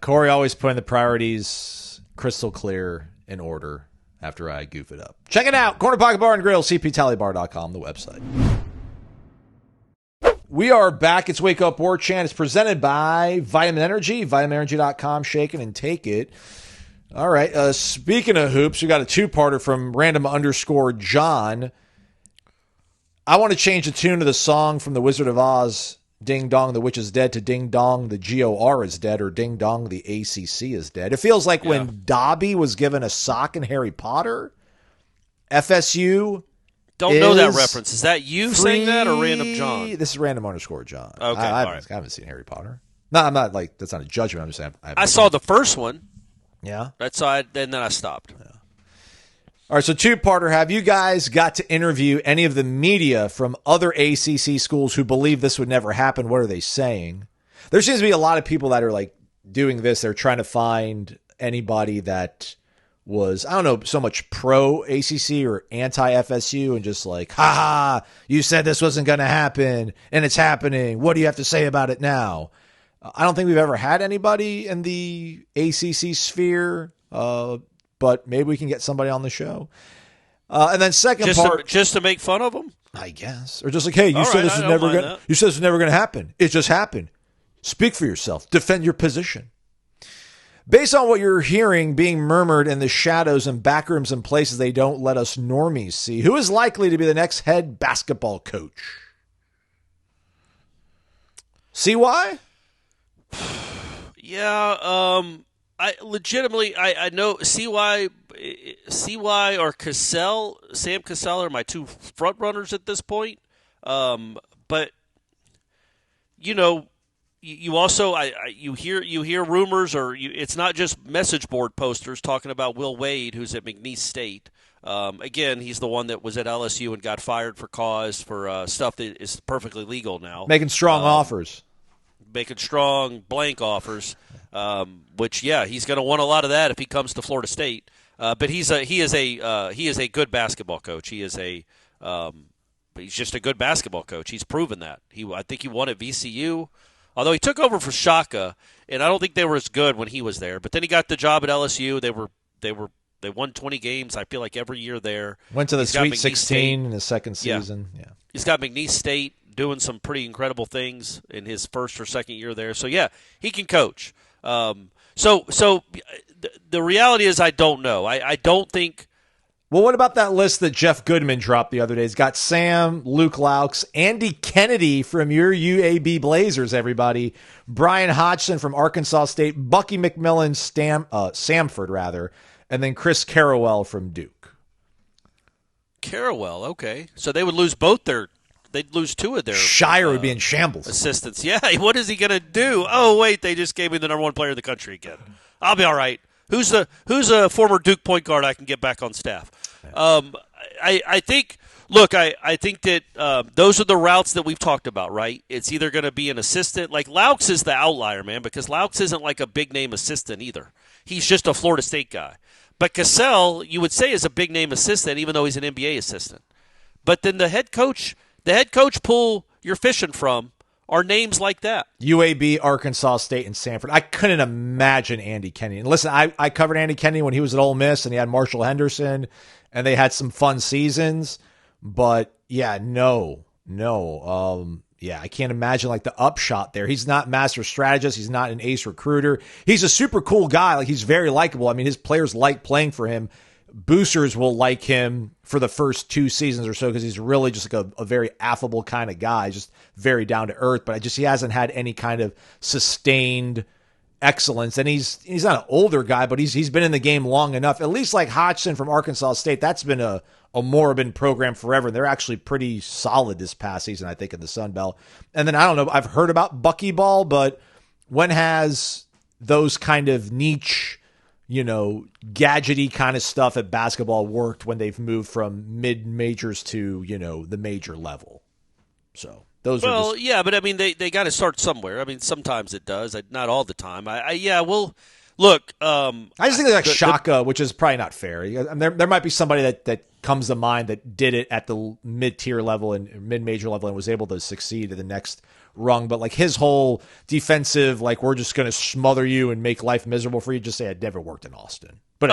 Corey always putting the priorities crystal clear in order after I goof it up. Check it out. Corner Pocket Bar and Grill, cptallybar.com, the website. We are back. It's Wake Up Warchant. It's presented by Vitamin Energy, vitaminenergy.com. Shake it and take it. All right. Speaking of hoops, we got a two-parter from random_John. I want to change the tune of the song from The Wizard of Oz, Ding Dong, the Witch is Dead, to Ding Dong, the GOR is dead, or Ding Dong, the ACC is dead. It feels like when Dobby was given a sock in Harry Potter, FSU... Don't know that reference. Is that you saying that or Random John? This is Random_John. Okay, I haven't seen Harry Potter. No, I'm not like that's not a judgment. I'm just saying I saw the first one. Yeah, that's why. Then I stopped. Yeah. All right, so two-parter. Have you guys got to interview any of the media from other ACC schools who believe this would never happen? What are they saying? There seems to be a lot of people that are like doing this. They're trying to find anybody that was, I don't know, so much pro-ACC or anti-FSU and just like, ha, you said this wasn't going to happen, and it's happening. What do you have to say about it now? I don't think we've ever had anybody in the ACC sphere, but maybe we can get somebody on the show. And then second part. Just to make fun of them? I guess. Or just like, hey, you said this was never going to happen. It just happened. Speak for yourself. Defend your position. Based on what you're hearing being murmured in the shadows and backrooms and places they don't let us normies see, who is likely to be the next head basketball coach? See why? Yeah, I legitimately know CY or Sam Cassell are my two front runners at this point. But you know, you also you hear rumors, or it's not just message board posters talking about Will Wade, who's at McNeese State. Again, he's the one that was at LSU and got fired for cause for stuff that is perfectly legal now. Making strong offers. Making strong blank offers, which he's going to want a lot of that if he comes to Florida State. But he is a good basketball coach. He's just a good basketball coach. He's proven that. I think he won at VCU. Although he took over for Shaka, and I don't think they were as good when he was there. But then he got the job at LSU. They won 20 games, I feel like, every year there. Went to the Sweet 16 in his second season. Yeah. He's got McNeese State doing some pretty incredible things in his first or second year there. So, he can coach. So the reality is I don't know. I don't think. Well, what about that list that Jeff Goodman dropped the other day? He's got Sam, Luke Laux, Andy Kennedy from your UAB Blazers, everybody, Brian Hodgson from Arkansas State, Bucky McMillan, Samford, rather, and then Chris Carrawell from Duke. Carrawell, okay. So they would lose they'd lose two of their Shire would be in shambles. Assistants. Yeah, what is he going to do? Oh, wait, they just gave me the number one player in the country again. I'll be all right. Who's a former Duke point guard I can get back on staff? I think that those are the routes that we've talked about, right? It's either going to be an assistant. Like Laux is the outlier, man, because Laux isn't like a big-name assistant either. He's just a Florida State guy. But Cassell, you would say, is a big-name assistant, even though he's an NBA assistant. But then the head coach pool you're fishing from are names like that. UAB, Arkansas State, and Samford. I couldn't imagine Andy Kennedy. And listen, I covered Andy Kennedy when he was at Ole Miss, and he had Marshall Henderson, and they had some fun seasons. But, no. I can't imagine, like, the upshot there. He's not master strategist. He's not an ace recruiter. He's a super cool guy. Like, he's very likable. I mean, his players like playing for him. Boosters will like him for the first 2 seasons or so because he's really just like a very affable kind of guy, just very down to earth. But he hasn't had any kind of sustained excellence. And he's not an older guy, but he's been in the game long enough. At least like Hodgson from Arkansas State, that's been a Morabin program forever. And they're actually pretty solid this past season, I think, in the Sun Belt. And then I don't know, I've heard about buckyball, but when has those kind of niche, gadgety kind of stuff at basketball worked when they've moved from mid-majors to, the major level? So those are yeah, but I mean, they got to start somewhere. I mean, sometimes it does, not all the time. Look. I just think like Shaka, which is probably not fair. I mean, there might be somebody that comes to mind that did it at the mid-tier level and mid-major level and was able to succeed at the next rung. But like his whole defensive, like we're just going to smother you and make life miserable for you, just say it never worked in Austin. But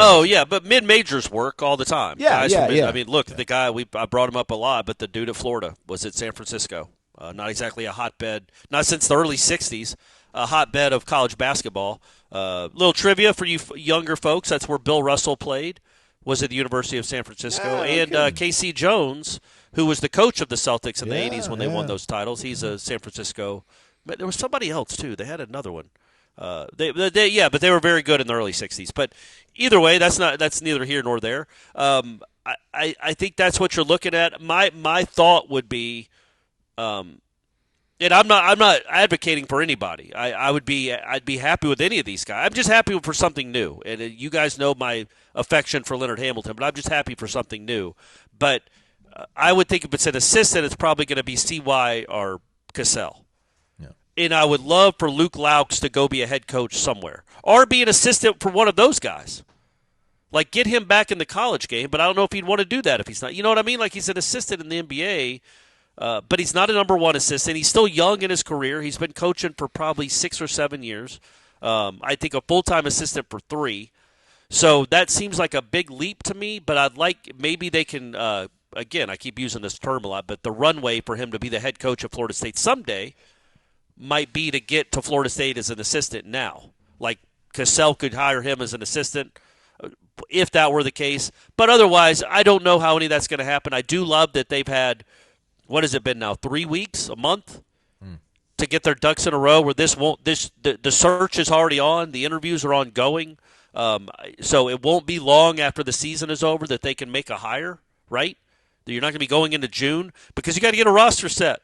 but mid-majors work all the time. Yeah. I mean, look, the guy, I brought him up a lot, but the dude at Florida was at San Francisco. Not exactly a hotbed, not since the early 60s, a hotbed of college basketball. Little trivia for you younger folks, that's where Bill Russell played, was at the University of San Francisco. And K.C. Jones, who was the coach of the Celtics in the 80s when they won those titles, he's a San Francisco. But there was somebody else, too. They had another one. But they were very good in the early 60s. But either way, that's neither here nor there. I think that's what you're looking at. My thought would be, and I'm not advocating for anybody. I'd be happy with any of these guys. I'm just happy for something new. And you guys know my affection for Leonard Hamilton, but I'm just happy for something new. But I would think if it's an assistant, it's probably going to be CY or Cassell. Yeah. And I would love for Luke Laux to go be a head coach somewhere or be an assistant for one of those guys. Like, get him back in the college game, but I don't know if he'd want to do that if he's not. You know what I mean? Like, he's an assistant in the NBA, but he's not a number one assistant. He's still young in his career. He's been coaching for probably 6 or 7 years. I think a full-time assistant for 3. So that seems like a big leap to me, but I'd like maybe they can, again, I keep using this term a lot, but the runway for him to be the head coach of Florida State someday might be to get to Florida State as an assistant now. Like Cassell could hire him as an assistant if that were the case. But otherwise, I don't know how any of that's going to happen. I do love that they've had, what has it been now, 3 weeks, a month, to get their ducks in a row where the search is already on, the interviews are ongoing. So it won't be long after the season is over that they can make a hire, right? You're not going to be going into June because you got to get a roster set.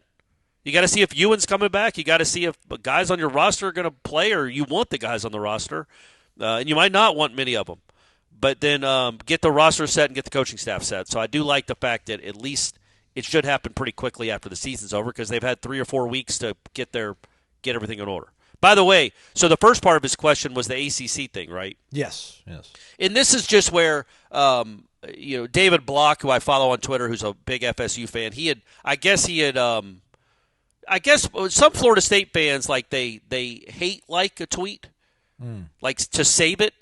You got to see if Ewan's coming back. You got to see if guys on your roster are going to play or you want the guys on the roster. And you might not want many of them. But then get the roster set and get the coaching staff set. So I do like the fact that at least it should happen pretty quickly after the season's over because they've had 3 or 4 weeks to get everything in order. By the way, so the first part of his question was the ACC thing, right? Yes. And this is just where David Block, who I follow on Twitter, who's a big FSU fan, I guess some Florida State fans like they hate like a tweet, like to save it.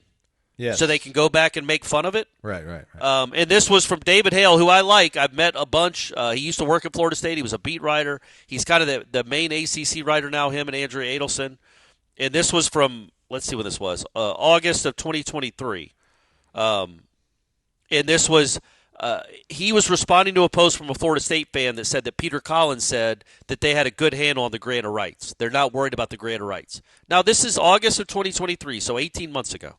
Yes. So they can go back and make fun of it. Right. And this was from David Hale, who I like. I've met a bunch. He used to work at Florida State. He was a beat writer. He's kind of the main ACC writer now, him and Andrea Adelson. And this was from, let's see when this was, August of 2023. And this was, he was responding to a post from a Florida State fan that said that Peter Collins said that they had a good handle on the grant of rights. They're not worried about the grant of rights. Now, this is August of 2023, so 18 months ago.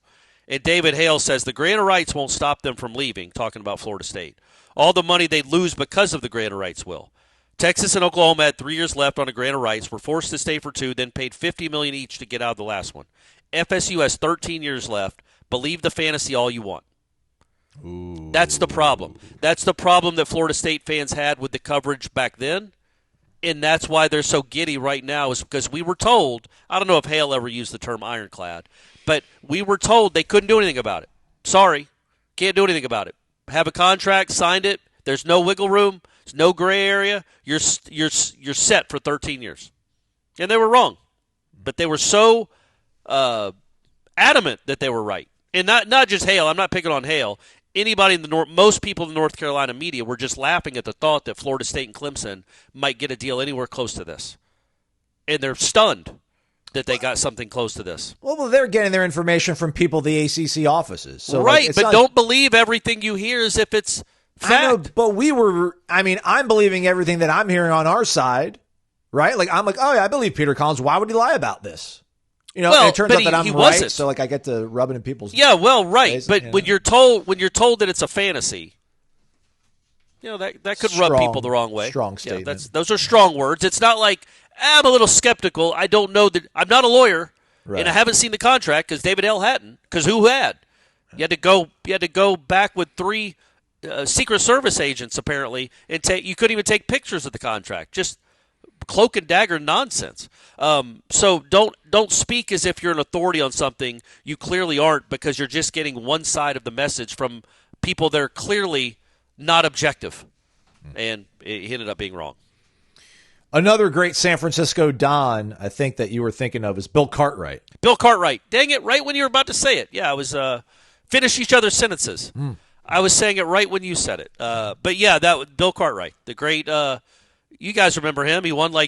And David Hale says the grant of rights won't stop them from leaving, talking about Florida State. All the money they lose because of the grant of rights will. Texas and Oklahoma had 3 years left on a grant of rights, were forced to stay for 2, then paid $50 million each to get out of the last one. FSU has 13 years left. Believe the fantasy all you want. Ooh. That's the problem. That's the problem that Florida State fans had with the coverage back then, and that's why they're so giddy right now is because we were told, I don't know if Hale ever used the term ironclad, but we were told they couldn't do anything about it. Sorry, can't do anything about it. Have a contract, signed it, there's no wiggle room, there's no gray area, you're set for 13 years. And they were wrong, but they were so adamant that they were right. And not just Hale, I'm not picking on Hale. Anybody in the most people in the North Carolina media were just laughing at the thought that Florida State and Clemson might get a deal anywhere close to this. And they're stunned that they got something close to this. Well, they're getting their information from people at the ACC offices. So right, but don't believe everything you hear as if it's fact. I know, but I'm believing everything that I'm hearing on our side, right? Like, I'm like, oh, yeah, I believe Peter Collins. Why would he lie about this? You know, Well, and it turns but out that he I'm wasn't. right, so like I get to rub it in people's Yeah, well, right. face, But you when know. you're told that it's a fantasy, that could rub people the wrong way. Strong Yeah, statement. those are strong words. It's not like I'm a little skeptical. I don't know that I'm not a lawyer, Right. and I haven't seen the contract because David L. hadn't. Because who had? You had to go back with 3 Secret Service agents apparently, and you couldn't even take pictures of the contract. Just cloak and dagger nonsense. So don't speak as if you're an authority on something you clearly aren't, because you're just getting one side of the message from people that are clearly not objective, and it ended up being wrong. Another great San Francisco Don, I think that you were thinking of, is Bill Cartwright. Bill Cartwright. Dang it, right when you were about to say it. Yeah, I was finish each other's sentences. I was saying it right when you said it. But yeah, Bill Cartwright, the great. You guys remember him? He won I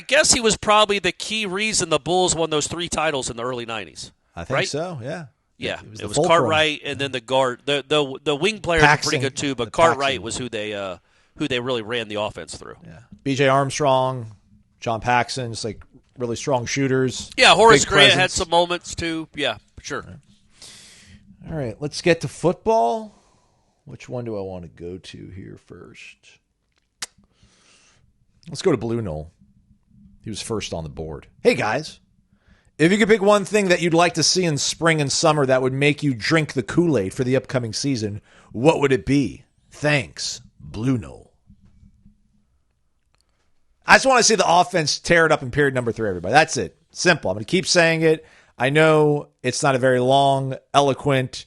guess he was probably the key reason the Bulls won those 3 titles in the early '90s. I think so. Yeah. Yeah, It was it the was fulcrum. Cartwright, and then the guard, the wing players were pretty good too, but Cartwright was who they really ran the offense through. Yeah. B.J. Armstrong, John Paxson, just like really strong shooters. Yeah, Horace Big Grant had presence. some moments too. Yeah, sure. All right, let's get to football. Which one do I want to go to here first? Let's go to Blue Knoll. He was first on the board. Hey, guys. If you could pick one thing that you'd like to see in spring and summer that would make you drink the Kool-Aid for the upcoming season, what would it be? Thanks, Blue Knoll. I just want to see the offense tear it up in period number 3, everybody. That's it. Simple. I'm going to keep saying it. I know it's not a very long, eloquent,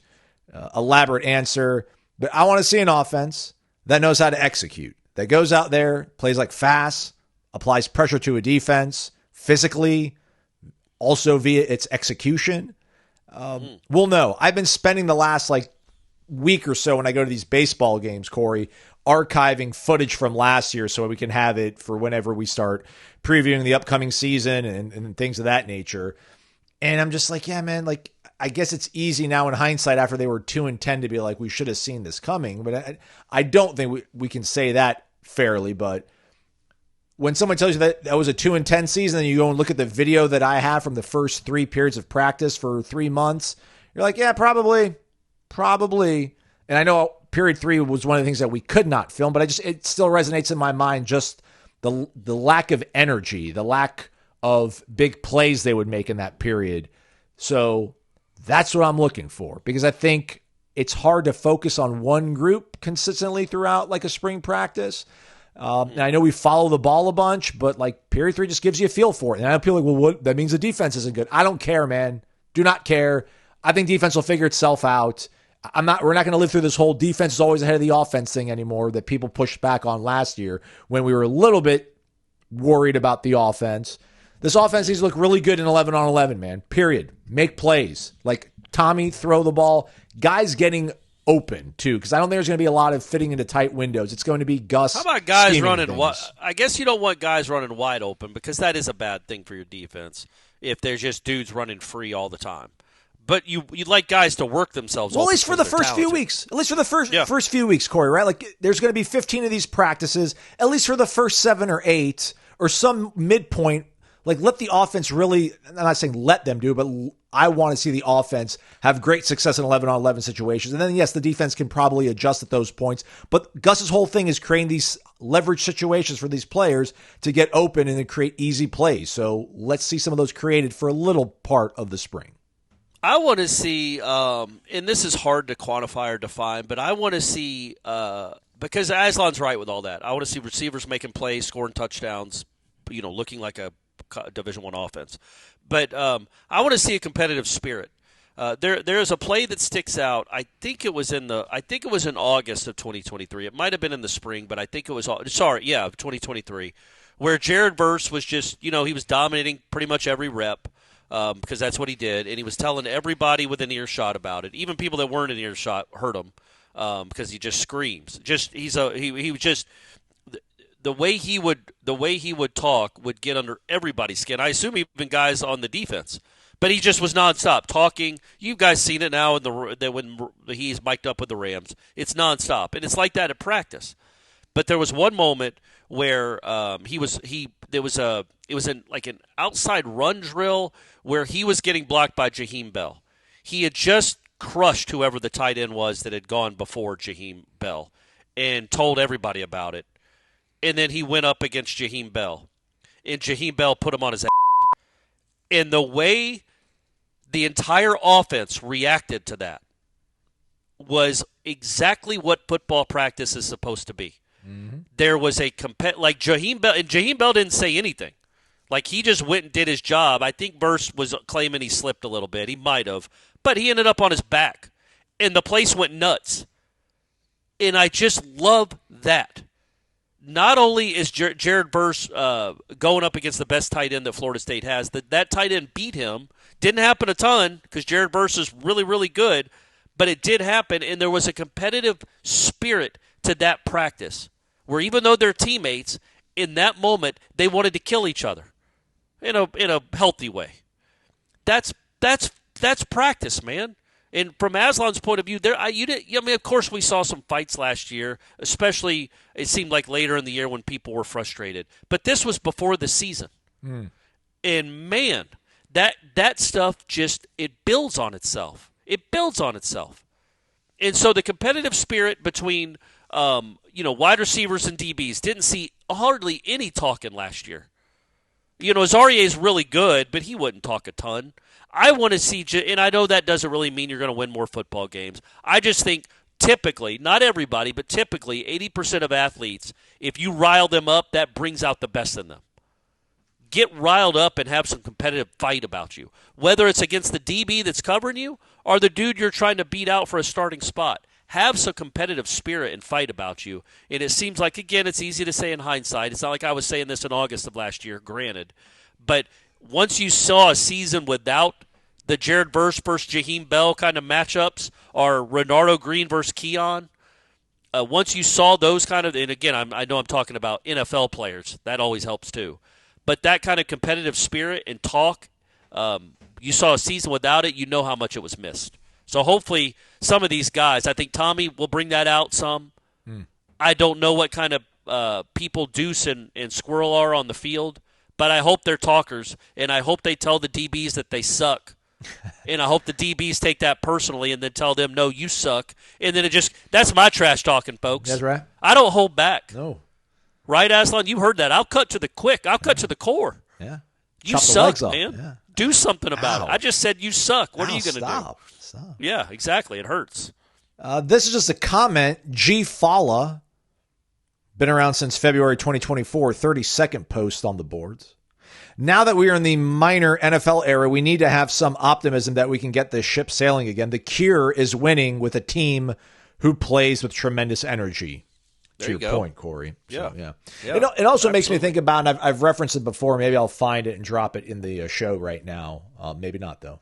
elaborate answer, but I want to see an offense that knows how to execute, that goes out there, plays like fast, applies pressure to a defense, physically, also via its execution. We'll know. I've been spending the last week or so when I go to these baseball games, Corey, archiving footage from last year so we can have it for whenever we start previewing the upcoming season and things of that nature. And I'm just like, yeah, man, I guess it's easy now in hindsight after they were 2-10 to be like, we should have seen this coming. But I don't think we can say that fairly. But when someone tells you that was a 2-10 season, and you go and look at the video that I have from the first 3 periods of practice for 3 months, you're like, yeah, probably. And I know period 3 was one of the things that we could not film, but it still resonates in my mind, just the lack of energy, the lack of big plays they would make in that period. So that's what I'm looking for, because I think it's hard to focus on one group consistently throughout a spring practice. And I know we follow the ball a bunch, but period 3 just gives you a feel for it. And I know people are like, well, what? That means the defense isn't good. I don't care, man. Do not care. I think defense will figure itself out. We're not going to live through this whole defense is always ahead of the offense thing anymore that people pushed back on last year when we were a little bit worried about the offense. This offense needs to look really good in 11-on-11, man. Period. Make plays. Like Tommy, throw the ball. Guys getting open, too, because I don't think there's going to be a lot of fitting into tight windows. It's going to be Gus. How about guys scheming running things. wide? I guess you don't want guys running wide open, because that is a bad thing for your defense if there's just dudes running free all the time. But you'd like guys to work themselves. Well, at open least for the because they're first few talented. weeks. At least for the first few weeks, Corey, right? There's going to be 15 of these practices, at least for the first 7 or 8, or some midpoint. Let the offense really, I'm not saying let them do, but I want to see the offense have great success in 11-on-11 situations. And then, yes, the defense can probably adjust at those points. But Gus's whole thing is creating these leverage situations for these players to get open and then create easy plays. So let's see some of those created for a little part of the spring. I want to see, and this is hard to quantify or define, but I want to see, because Aslan's right with all that. I want to see receivers making plays, scoring touchdowns, looking like a Division I offense. But I want to see a competitive spirit. There's a play that sticks out. I think it was in August of 2023. It might have been in the spring, but I think it was 2023, where Jared Verse was just, he was dominating pretty much every rep. Because that's what he did, and he was telling everybody within earshot about it. Even people that weren't in earshot heard him because he just screams. He was just the way he would talk would get under everybody's skin. I assume even guys on the defense, but he just was nonstop talking. You guys seen it now when he's mic'd up with the Rams. It's nonstop, and it's like that at practice. But there was one moment where it was like an outside run drill where he was getting blocked by Jaheim Bell. He had just crushed whoever the tight end was that had gone before Jaheim Bell and told everybody about it. And then he went up against Jaheim Bell, and Jaheim Bell put him on his ass. And the way the entire offense reacted to that was exactly what football practice is supposed to be. Mm-hmm. There was a like Jaheim Bell, and Jaheim Bell didn't say anything. Like, he just went and did his job. I think Burst was claiming he slipped a little bit. He might have. But he ended up on his back, and the place went nuts. And I just love that. Not only is Jared Verse going up against the best tight end that Florida State has, that tight end beat him. Didn't happen a ton because Jared Verse is really, really good, but it did happen, and there was a competitive spirit to that practice where even though they're teammates, in that moment they wanted to kill each other in a healthy way. That's practice, man. And from Aslan's point of view, of course we saw some fights last year, especially it seemed like later in the year when people were frustrated. But this was before the season. And, man, that stuff it builds on itself. It builds on itself. And so the competitive spirit between, wide receivers and DBs didn't see hardly any talking last year. Azaria is really good, but he wouldn't talk a ton. I want to see, and I know that doesn't really mean you're going to win more football games. I just think typically, not everybody, but typically 80% of athletes, if you rile them up, that brings out the best in them. Get riled up and have some competitive fight about you, whether it's against the DB that's covering you or the dude you're trying to beat out for a starting spot. Have some competitive spirit and fight about you. And it seems like, again, it's easy to say in hindsight. It's not like I was saying this in August of last year, granted. But once you saw a season without the Jared Verse versus Jaheim Bell kind of matchups or Renardo Green versus Keon, once you saw those kind of – and, again, I know I'm talking about NFL players. That always helps too. But that kind of competitive spirit and talk, you saw a season without it, you know how much it was missed. So hopefully some of these guys, I think Tommy will bring that out some. I don't know what kind of people Deuce and Squirrel are on the field, but I hope they're talkers, and I hope they tell the DBs that they suck. And I hope the DBs take that personally and then tell them, no, you suck. And then that's my trash talking, folks. That's right. I don't hold back. No. Right, Aslan? You heard that. I'll cut to the quick. I'll cut to the core. Yeah. You suck, man. Yeah. Do something about it. I just said you suck. What are you going to do? Stop. Yeah, exactly. It hurts. This is just a comment. G. Fala, been around since February 2024, 32nd post on the boards. Now that we are in the minor NFL era, we need to have some optimism that we can get this ship sailing again. The cure is winning with a team who plays with tremendous energy. There to you your go. point, Corey. Yeah. So, yeah. Yeah, it also makes me think about, and I've referenced it before, maybe I'll find it and drop it in the show right now. Maybe not, though.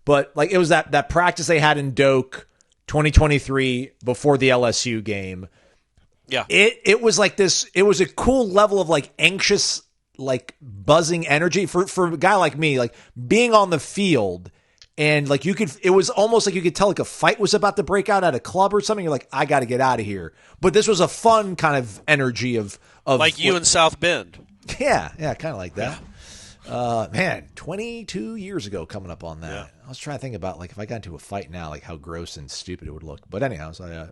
But like it was that practice they had in Doak 2023 before the LSU game. Yeah. It was like this. It was a cool level of like anxious, like buzzing energy for a guy like me, like being on the field. And like it was almost like you could tell like a fight was about to break out at a club or something. You're like, I got to get out of here. But this was a fun kind of energy of like you in South Bend. Yeah, kind of like that. Man, 22 years ago coming up on that. Yeah. I was trying to think about like if I got into a fight now, like how gross and stupid it would look. But anyhow, so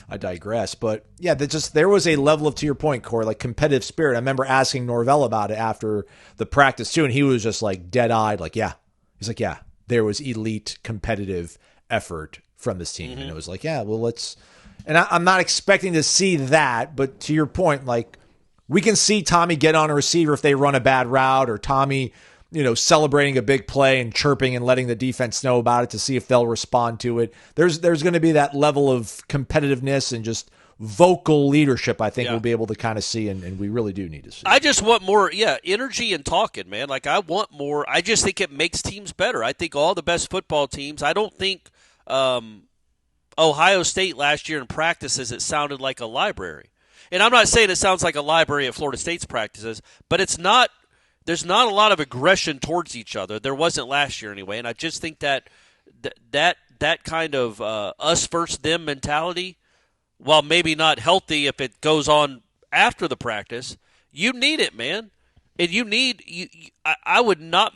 I digress. But yeah, there was a level of, to your point, Corey, like competitive spirit. I remember asking Norvell about it after the practice too, and he was just like dead-eyed, like, yeah. He's like, yeah, there was elite competitive effort from this team. Mm-hmm. And it was like, yeah, well, let's – and I'm not expecting to see that, but to your point, like we can see Tommy get on a receiver if they run a bad route, or Tommy, celebrating a big play and chirping and letting the defense know about it to see if they'll respond to it. There's going to be that level of competitiveness and just vocal leadership, I think we'll be able to kind of see, and we really do need to see. I just want more, energy and talking, man. Like, I want more. I just think it makes teams better. I think all the best football teams, I don't think Ohio State last year in practices, it sounded like a library. And I'm not saying it sounds like a library at Florida State's practices, but it's not. There's not a lot of aggression towards each other. There wasn't last year anyway, and I just think that kind of us versus them mentality, while maybe not healthy if it goes on after the practice, you need it, man. And you need I would love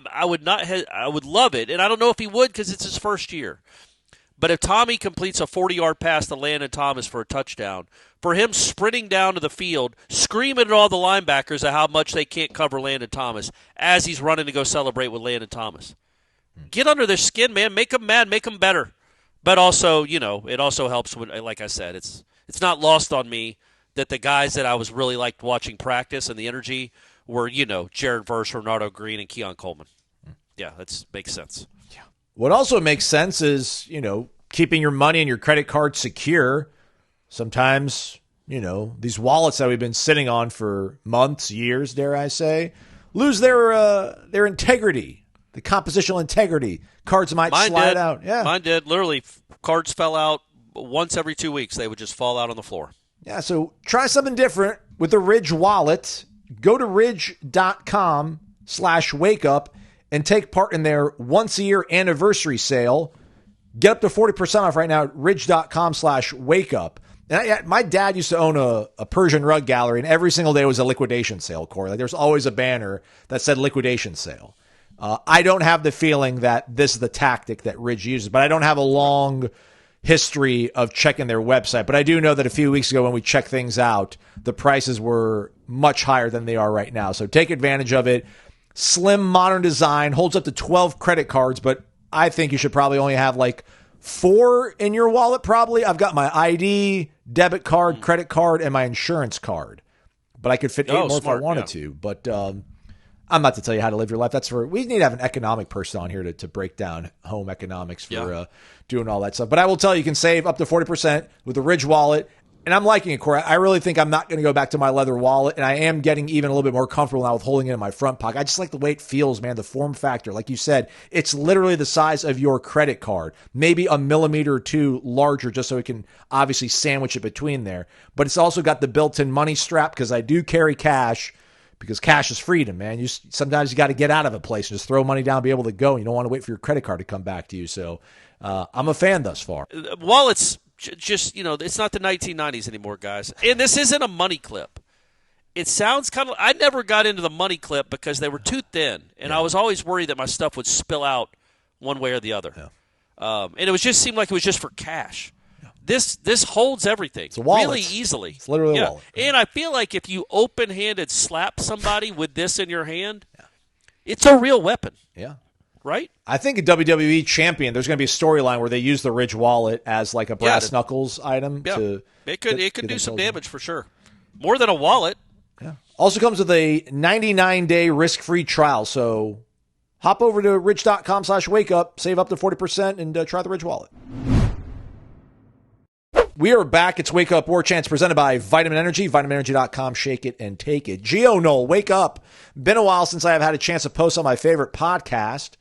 it, and I don't know if he would because it's his first year. But if Tommy completes a 40-yard pass to Landon Thomas for a touchdown, for him sprinting down to the field, screaming at all the linebackers at how much they can't cover Landon Thomas as he's running to go celebrate with Landon Thomas. Get under their skin, man. Make them mad. Make them better. But also, it also helps when, like I said, it's not lost on me that the guys that I was really liked watching practice and the energy were, Jared Verse, Ronaldo Green, and Keon Coleman. Yeah, that makes sense. Yeah. What also makes sense is, keeping your money and your credit card secure. Sometimes, these wallets that we've been sitting on for months, years, dare I say, lose their integrity, the compositional integrity. Cards might slide out. Yeah, mine did. Literally, cards fell out once every 2 weeks. They would just fall out on the floor. Yeah, so try something different with the Ridge wallet. Go to ridge.com/wakeup and take part in their once-a-year anniversary sale. Get up to 40% off right now at ridge.com/wakeup. And my dad used to own a Persian rug gallery, and every single day was a liquidation sale, Corey. Like, there's always a banner that said liquidation sale. I don't have the feeling that this is the tactic that Ridge uses, but I don't have a long history of checking their website. But I do know that a few weeks ago when we checked things out, the prices were much higher than they are right now. So take advantage of it. Slim, modern design, holds up to 12 credit cards, but I think you should probably only have like 4 in your wallet probably. I've got my ID, debit card, credit card, and my insurance card. But I could fit 8 more if I wanted to. But I'm not to tell you how to live your life. We need to have an economic person on here to break down home economics for doing all that stuff. But I will tell you, you can save up to 40% with the Ridge wallet. And I'm liking it, Corey. I really think I'm not going to go back to my leather wallet. And I am getting even a little bit more comfortable now with holding it in my front pocket. I just like the way it feels, man, the form factor. Like you said, it's literally the size of your credit card. Maybe a millimeter or 2 larger just so it can obviously sandwich it between there. But it's also got the built-in money strap because I do carry cash. Because cash is freedom, man. Sometimes you got to get out of a place and just throw money down and be able to go. You don't want to wait for your credit card to come back to you. So I'm a fan thus far. Wallets, just, it's not the 1990s anymore, guys. And this isn't a money clip. It sounds kind of – I never got into the money clip because they were too thin. And I was always worried that my stuff would spill out one way or the other. Yeah. And it seemed like it was just for cash. This holds everything really easily. It's literally a wallet. And I feel like if you open-handed slap somebody with this in your hand, it's a real weapon. Yeah. Right? I think a WWE champion, there's going to be a storyline where they use the Ridge wallet as like a brass knuckles item. Yeah. It could do some damage for sure. More than a wallet. Yeah. Also comes with a 99-day risk-free trial. So hop over to ridge.com/wakeup, save up to 40%, and try the Ridge wallet. We are back. It's Wake Up Warchant presented by Vitamin Energy. VitaminEnergy.com. Shake it and take it. Gio Noel, wake up. Been a while since I have had a chance to post on my favorite podcast.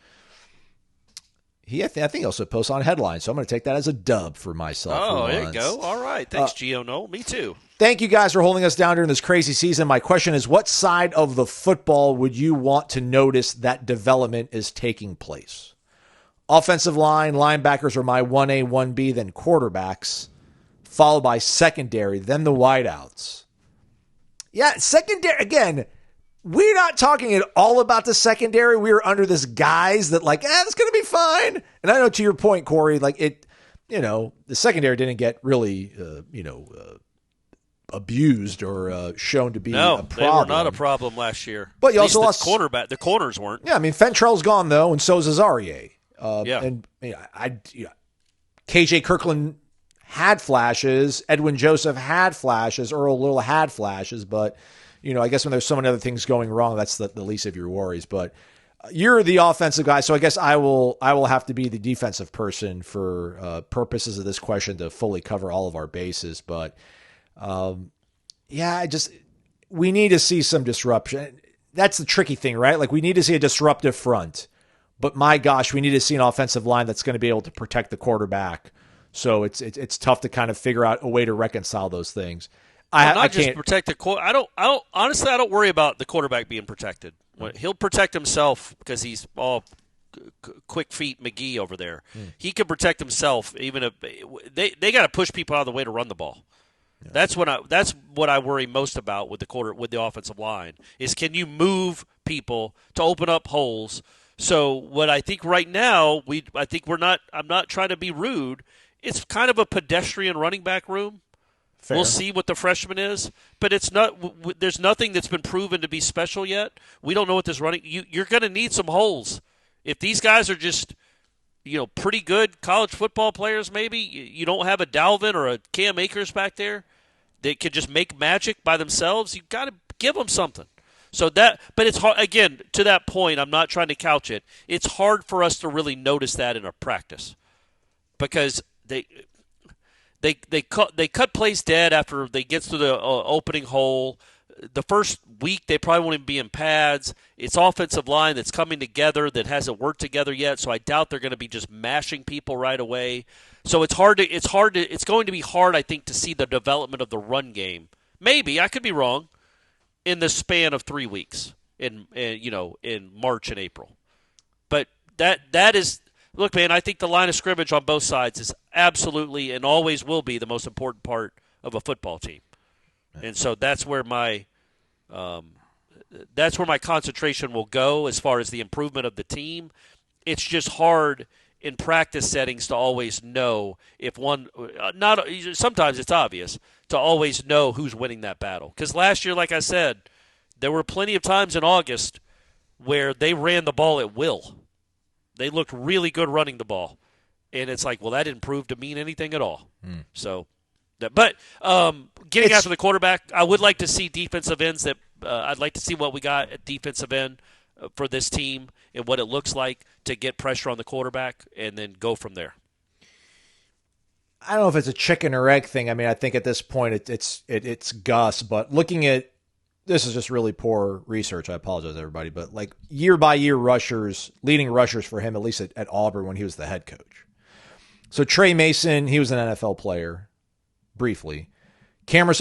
I think he also posts on Headlines, so I'm going to take that as a dub for myself. Oh, there you go. All right. Thanks, Gio Noel. Me too. Thank you guys for holding us down during this crazy season. My question is, what side of the football would you want to notice that development is taking place? Offensive line, linebackers are my 1A, 1B, then quarterbacks, followed by secondary, then the wideouts. Yeah, secondary, again, we're not talking at all about the secondary. We're under this guise that it's going to be fine. And I know to your point, Corey, the secondary didn't get really, abused or shown to be a problem. They were not a problem last year. But you also lost cornerback. The corners weren't. Yeah, I mean, Fentrell's gone, though, and so is Azarie. And KJ Kirkland had flashes. Edwin Joseph had flashes. Earl Little had flashes. But, I guess when there's so many other things going wrong, that's the least of your worries. But you're the offensive guy, so I guess I will have to be the defensive person for purposes of this question to fully cover all of our bases. But, we need to see some disruption. That's the tricky thing, right? We need to see a disruptive front. But, my gosh, we need to see an offensive line that's going to be able to protect the quarterback. So it's tough to kind of figure out a way to reconcile those things. I can't protect the quarterback. I don't worry about the quarterback being protected. He'll protect himself because he's all quick feet McGee over there. He can protect himself even if they got to push people out of the way to run the ball. That's what I worry most about with the offensive line is, can you move people to open up holes? So what I think right now, I'm not trying to be rude. It's kind of a pedestrian running back room. Fair. We'll see what the freshman is, but it's not. There's nothing that's been proven to be special yet. We don't know what this running. You're going to need some holes. If these guys are just, pretty good college football players, maybe you don't have a Dalvin or a Cam Akers back there that could just make magic by themselves. You got to give them something. So but it's hard. Again, to that point, I'm not trying to couch it. It's hard for us to really notice that in a practice because they cut plays dead after they get to the opening hole. The first week, they probably won't even be in pads. It's offensive line that's coming together that hasn't worked together yet, so I doubt they're going to be just mashing people right away. So it's going to be hard, I think, to see the development of the run game. Maybe, I could be wrong, in the span of 3 weeks in March and April. But that is, look, man, I think the line of scrimmage on both sides is absolutely and always will be the most important part of a football team. And so that's where my concentration will go as far as the improvement of the team. It's just hard in practice settings to always know if one sometimes it's obvious to always know who's winning that battle. Because last year, like I said, there were plenty of times in August where they ran the ball at will. They looked really good running the ball. And it's like, well, that didn't prove to mean anything at all. So, but getting after the quarterback, I would like to see defensive ends that I'd like to see what we got at defensive end for this team and what it looks like to get pressure on the quarterback and then go from there. I don't know if it's a chicken or egg thing. I mean, I think at this point it's Gus, but looking at this is just really poor research. I apologize, everybody, but like year by year leading rushers for him, at least at Auburn when he was the head coach. So Trey Mason, he was an NFL player briefly. Cameron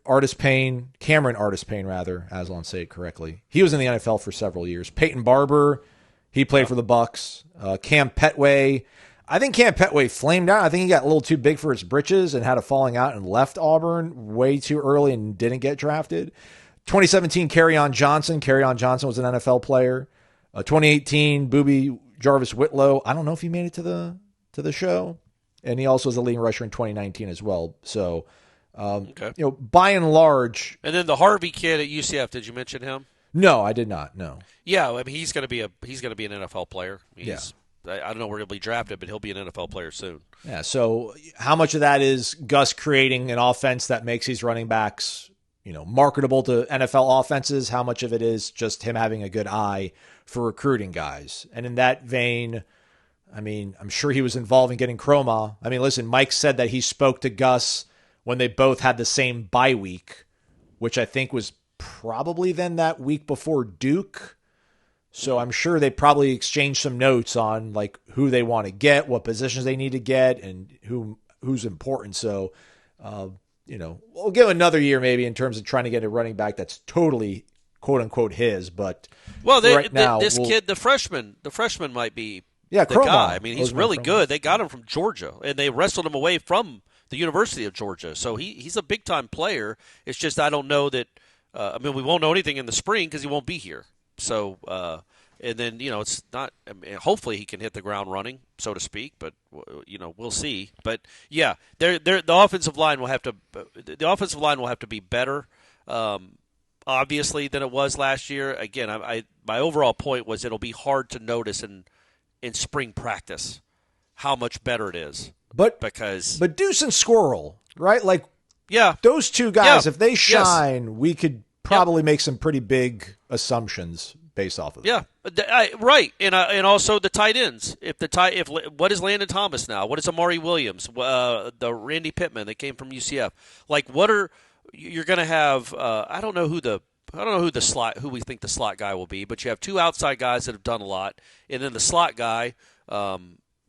Artis Payne, Aslan say it correctly. He was in the NFL for several years. Peyton Barber, he played for the Bucks. Cam Petway, I think Cam Petway flamed out. I think he got a little too big for his britches and had a falling out and left Auburn way too early and didn't get drafted. 2017, Kerryon Johnson. Kerryon Johnson was an NFL player. 2018, Booby Jarvis Whitlow. I don't know if he made it to the show. And he also was a leading rusher in 2019 as well. So, by and large. And then the Harvey kid at UCF, did you mention him? No, I did not. No. Yeah, I mean he's going to be an NFL player. I don't know where he'll be drafted, but he'll be an NFL player soon. Yeah. So, how much of that is Gus creating an offense that makes these running backs, marketable to NFL offenses? How much of it is just him having a good eye for recruiting guys? And in that vein, I mean, I'm sure he was involved in getting Chroma. I mean, listen, Mike said that he spoke to Gus when they both had the same bye week, which I think was probably then that week before Duke. So I'm sure they probably exchanged some notes on like who they want to get, what positions they need to get, and who's important. So, we'll give another year maybe in terms of trying to get a running back that's totally quote unquote his. But this kid, the freshman might be. Yeah, the guy. I mean, he's really good. They got him from Georgia, and they wrestled him away from the University of Georgia. So he's a big-time player. It's just I don't know that we won't know anything in the spring because he won't be here. So, and then, it's not hopefully he can hit the ground running, so to speak, but, we'll see. But, yeah, the offensive line will have to be better, obviously, than it was last year. Again, my overall point was it'll be hard to notice in spring practice how much better it is. But Deuce and Squirrel, right? Like, yeah, those two guys, if they shine, we could probably make some pretty big assumptions based off of them. Yeah, right. And also the tight ends. What is Landon Thomas now? What is Amari Williams? The Randy Pittman that came from UCF. Like, you're going to have? I don't know who we think the slot guy will be, but you have two outside guys that have done a lot, and then the slot guy.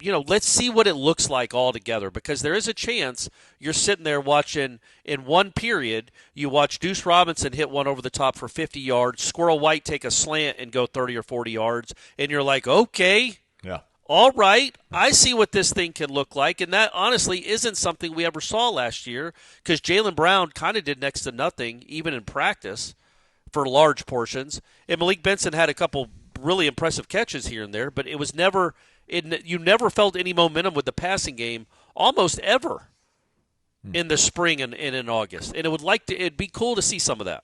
Let's see what it looks like all together, because there is a chance you're sitting there watching in one period. You watch Deuce Robinson hit one over the top for 50 yards, Squirrel White take a slant and go 30 or 40 yards, and you're like, okay, yeah, all right, I see what this thing can look like, and that honestly isn't something we ever saw last year because Jaylen Brown kind of did next to nothing, even in practice, for large portions. And Malik Benson had a couple really impressive catches here and there, but it was never you never felt any momentum with the passing game almost ever in the spring and in August. And it'd be cool to see some of that.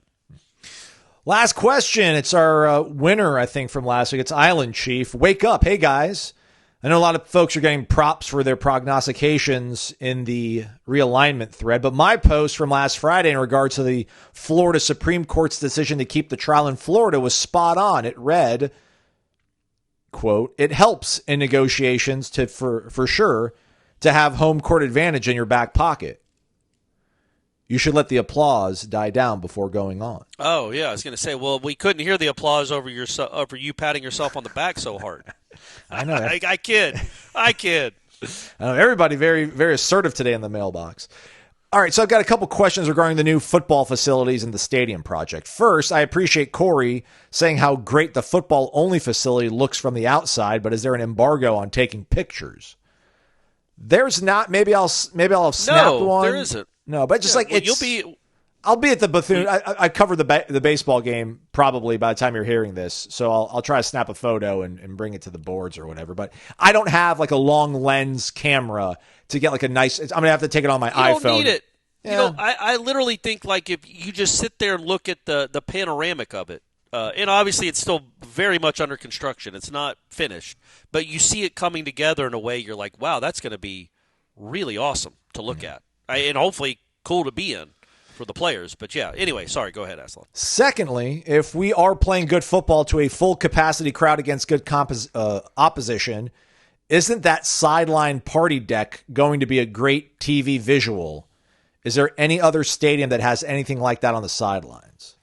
Last question. It's our winner, I think, from last week. It's Island Chief. Wake up. Hey, guys. I know a lot of folks are getting props for their prognostications in the realignment thread, but my post from last Friday in regards to the Florida Supreme Court's decision to keep the trial in Florida was spot on. It read, quote, "It helps in negotiations for sure to have home court advantage in your back pocket. You should let the applause die down before going on." Oh, yeah. I was going to say, well, we couldn't hear the applause over you patting yourself on the back so hard. I know. I kid. Everybody very, very assertive today in the mailbox. All right, so I've got a couple questions regarding the new football facilities and the stadium project. First, I appreciate Corey saying how great the football-only facility looks from the outside, but is there an embargo on taking pictures? There's not. Maybe I'll have snapped one. No, there isn't. No, but just well, I'll be at the Bethune. I covered the baseball game probably by the time you're hearing this, so I'll try to snap a photo and bring it to the boards or whatever. But I don't have like a long lens camera to get like a nice. I'm gonna have to take it on my iPhone. You don't need it. Yeah. I literally think like if you just sit there and look at the panoramic of it, and obviously it's still very much under construction. It's not finished, but you see it coming together in a way you're like, wow, that's going to be really awesome to look at, and hopefully cool to be in for the players. But yeah, anyway, sorry, go ahead, Aslan. Secondly, if we are playing good football to a full capacity crowd against good opposition, isn't that sideline party deck going to be a great TV visual? Is there any other stadium that has anything like that on the sidelines?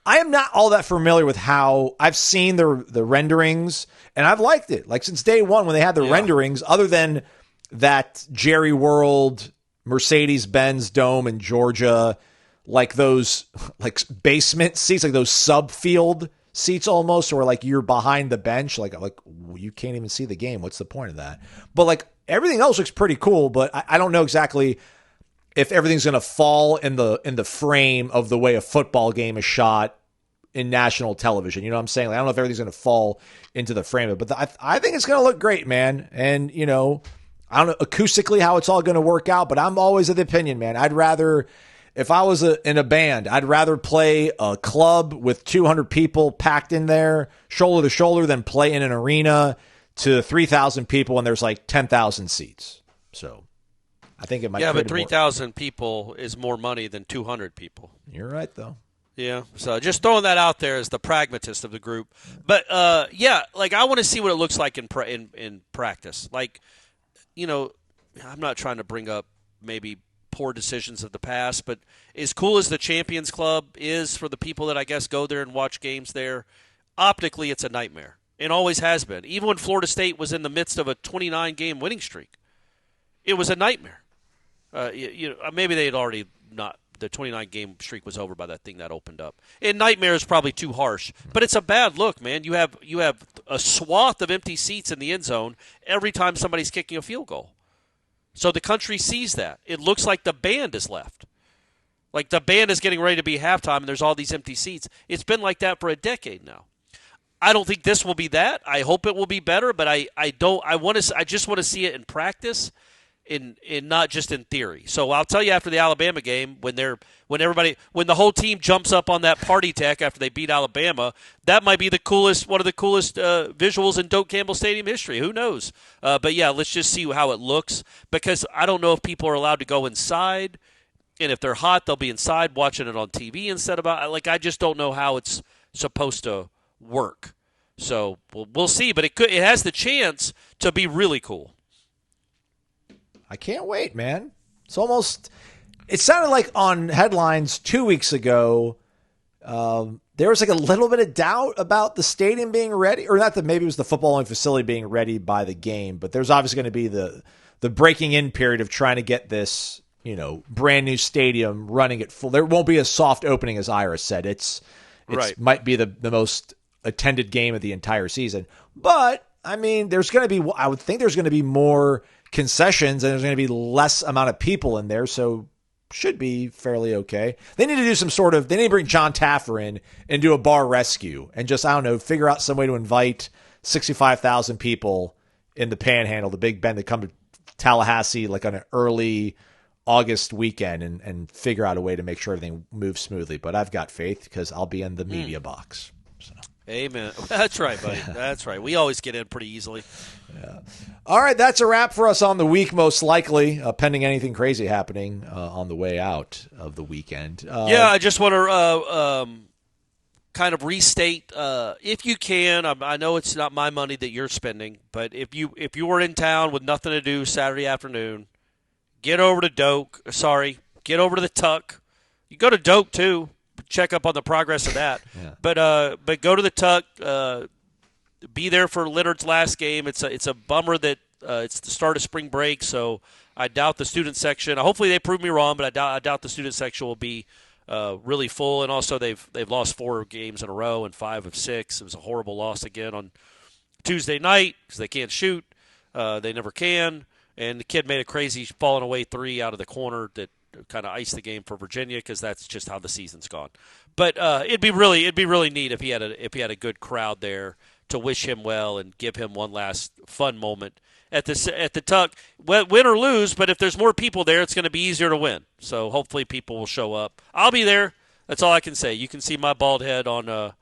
I am not all that familiar with how I've seen the renderings, and I've liked it. Like since day one when they had the renderings, other than that Jerry World Mercedes-Benz Dome in Georgia, like those like basement seats, like those subfield seats almost, or like you're behind the bench, like you can't even see the game. What's the point of that? But like everything else looks pretty cool, but I don't know exactly if everything's going to fall in the frame of the way a football game is shot in national television. You know what I'm saying? Like, I don't know if everything's going to fall into the frame of it, but I think it's going to look great, man. And, you know, I don't know acoustically how it's all going to work out, but I'm always of the opinion, man. I'd rather, if I was in a band, I'd rather play a club with 200 people packed in there, shoulder to shoulder, than play in an arena to 3,000 people and there's like 10,000 seats. So I think it might. Yeah, but 3,000 people is more money than 200 people. You're right, though. Yeah, so just throwing that out there as the pragmatist of the group. But yeah, like I want to see what it looks like in practice. Like, you know, I'm not trying to bring up maybe poor decisions of the past, but as cool as the Champions Club is for the people that I guess go there and watch games there, optically it's a nightmare. It always has been. Even when Florida State was in the midst of a 29-game winning streak, it was a nightmare. Maybe they had already not. The 29-game streak was over by that thing that opened up. And nightmare is probably too harsh, but it's a bad look, man. You have a swath of empty seats in the end zone every time somebody's kicking a field goal. So the country sees that. It looks like the band is left. Like the band is getting ready to be halftime and there's all these empty seats. It's been like that for a decade now. I don't think this will be that. I hope it will be better, but I just want to see it in practice. In not just in theory. So I'll tell you after the Alabama game when the whole team jumps up on that party deck after they beat Alabama, that might be one of the coolest visuals in Doak Campbell Stadium history. Who knows? But yeah, let's just see how it looks, because I don't know if people are allowed to go inside, and if they're hot, they'll be inside watching it on TV instead of I just don't know how it's supposed to work. So we'll see, but it has the chance to be really cool. I can't wait, man. It sounded like on headlines 2 weeks ago, there was like a little bit of doubt about the stadium being ready, or not that maybe it was the footballing facility being ready by the game, but there's obviously going to be the breaking in period of trying to get this, you know, brand new stadium running at full. There won't be a soft opening, as Ira said. It's right. Might be the most attended game of the entire season, but I mean, I would think there's going to be more concessions and there's going to be less amount of people in there. So should be fairly okay. They need to do they need to bring John Taffer in and do a bar rescue and just, I don't know, figure out some way to invite 65,000 people in the Panhandle, the Big Bend, that come to Tallahassee like on an early August weekend and figure out a way to make sure everything moves smoothly. But I've got faith because I'll be in the media box. So. Amen. That's right, buddy. That's right. We always get in pretty easily. Yeah. All right, that's a wrap for us on the week, most likely, pending anything crazy happening on the way out of the weekend. I just want to kind of restate, if you can. I know it's not my money that you're spending, but if you were in town with nothing to do Saturday afternoon, get over to get over to the Tuck. You go to Doak too. Check up on the progress of that. Yeah. But go to the Tuck. Be there for Leonard's last game. It's a bummer that it's the start of spring break, so I doubt the student section. Hopefully they prove me wrong, but I doubt the student section will be really full. And also they've lost 4 games in a row and 5 of 6. It was a horrible loss again on Tuesday night because they can't shoot. They never can. And the kid made a crazy falling away 3 out of the corner that kind of iced the game for Virginia because that's just how the season's gone. But it'd be really neat if he had a good crowd there to wish him well and give him one last fun moment at the Tuck. Win or lose, but if there's more people there, it's going to be easier to win. So hopefully people will show up. I'll be there. That's all I can say. You can see my bald head on.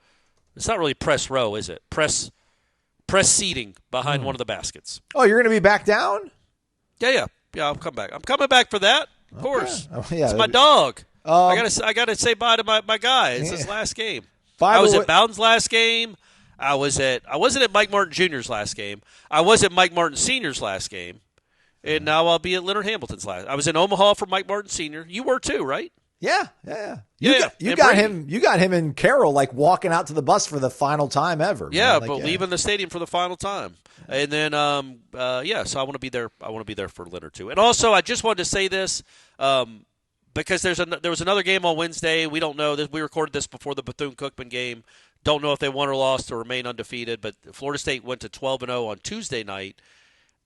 It's not really press row, is it? Press seating behind one of the baskets. Oh, you're going to be back down? Yeah. I'll come back. I'm coming back for that. Of course. Oh, yeah. It's my dog. I gotta say bye to my guy. It's his last game. I was at Bowden's last game. I wasn't at Mike Martin Jr.'s last game. I was at Mike Martin Sr.'s last game. And now I'll be at Leonard Hamilton's last. I was in Omaha for Mike Martin Sr. You were too, right? Yeah. You got him and Carroll like walking out to the bus for the final time ever. Yeah, but leaving the stadium for the final time. And then so I want to be there. I want to be there for Leonard too. And also, I just wanted to say this because there was another game on Wednesday. We don't know. We recorded this before the Bethune-Cookman game. Don't know if they won or lost or remain undefeated. But Florida State went to 12-0 on Tuesday night.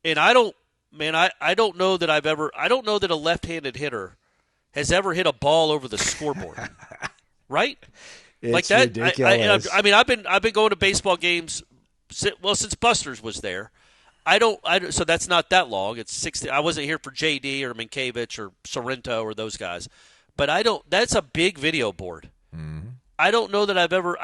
And I don't know that a left-handed hitter has ever hit a ball over the scoreboard, right? It's like that. Ridiculous. I've been going to baseball games since Buster's was there. So that's not that long. It's 60. I wasn't here for JD or Minkiewicz or Sorrento or those guys, but that's a big video board. Mm-hmm. I don't know that I've ever.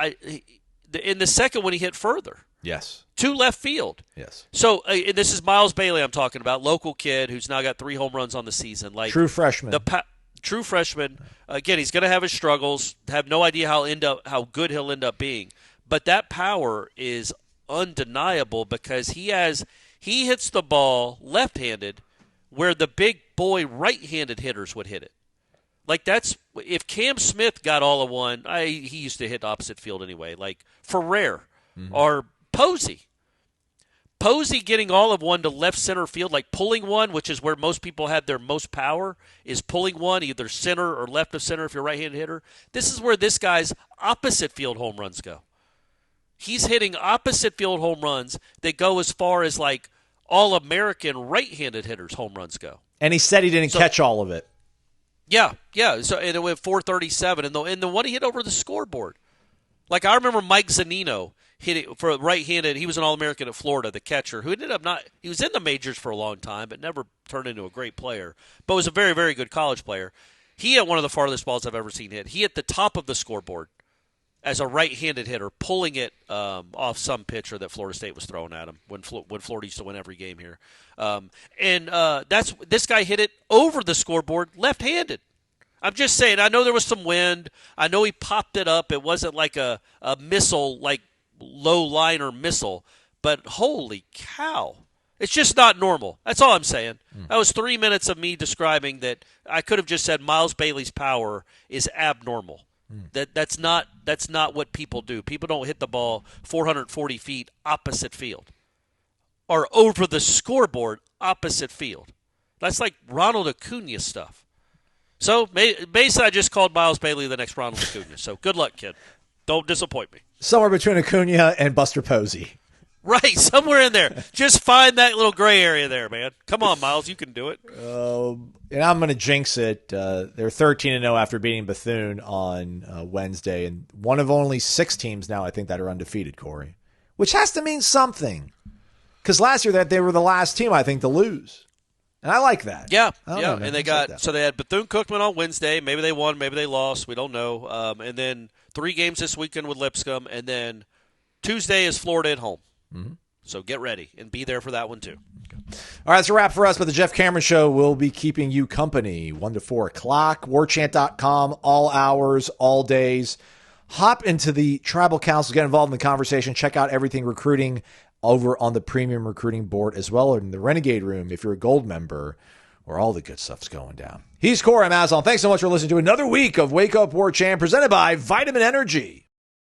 In the second one, he hit further. Yes. To left field. Yes. So and this is Miles Bailey I'm talking about, local kid who's now got 3 home runs on the season. Like true freshman. True freshman. Again, he's going to have his struggles. Have no idea how good he'll end up being. But that power is undeniable because he hits the ball left-handed where the big boy right-handed hitters would hit it. Like if Cam Smith got all of one, he used to hit opposite field anyway. Like Ferrer or Posey. Posey getting all of one to left center field, like pulling one, which is where most people have their most power, is pulling one either center or left of center if you're a right-handed hitter. This is where this guy's opposite field home runs go. He's hitting opposite field home runs that go as far as like all-American right-handed hitters' home runs go. And he said he didn't catch all of it. Yeah. So and it went 437, and the one he hit over the scoreboard. Like I remember Mike Zunino hit it for right-handed. He was an All-American at Florida, the catcher, who ended up he was in the majors for a long time, but never turned into a great player, but was a very, very good college player. He hit one of the farthest balls I've ever seen hit. He hit the top of the scoreboard as a right-handed hitter, pulling it off some pitcher that Florida State was throwing at him when Florida used to win every game here. This guy hit it over the scoreboard left-handed. I'm just saying, I know there was some wind. I know he popped it up. It wasn't like a missile, like low-liner missile. But holy cow. It's just not normal. That's all I'm saying. That was 3 minutes of me describing that I could have just said Miles Bailey's power is abnormal. That's not what people do. People don't hit the ball 440 feet opposite field or over the scoreboard opposite field. That's like Ronald Acuna stuff. So basically, I just called Miles Bailey the next Ronald Acuna. So good luck, kid. Don't disappoint me. Somewhere between Acuna and Buster Posey. Right, somewhere in there. Just find that little gray area there, man. Come on, Miles, you can do it. And I'm going to jinx it. They're 13-0 after beating Bethune on Wednesday, and one of only 6 teams now, I think, that are undefeated, Corey, which has to mean something. Because last year they were the last team, I think, to lose. And I like that. Yeah, know, and they had Bethune-Cookman on Wednesday. Maybe they won, maybe they lost. We don't know. And then 3 games this weekend with Lipscomb, and then Tuesday is Florida at home. Mm-hmm. So get ready and be there for that one, too. Okay. All right, that's a wrap for us, but the Jeff Cameron Show will be keeping you company 1 to 4 o'clock. Warchant.com, all hours, all days. Hop into the Tribal Council, get involved in the conversation. Check out everything recruiting over on the Premium Recruiting Board as well, or in the Renegade Room if you're a gold member, where all the good stuff's going down. He's Corey Mazon. Thanks so much for listening to another week of Wake Up Warchant, presented by Vitamin Energy.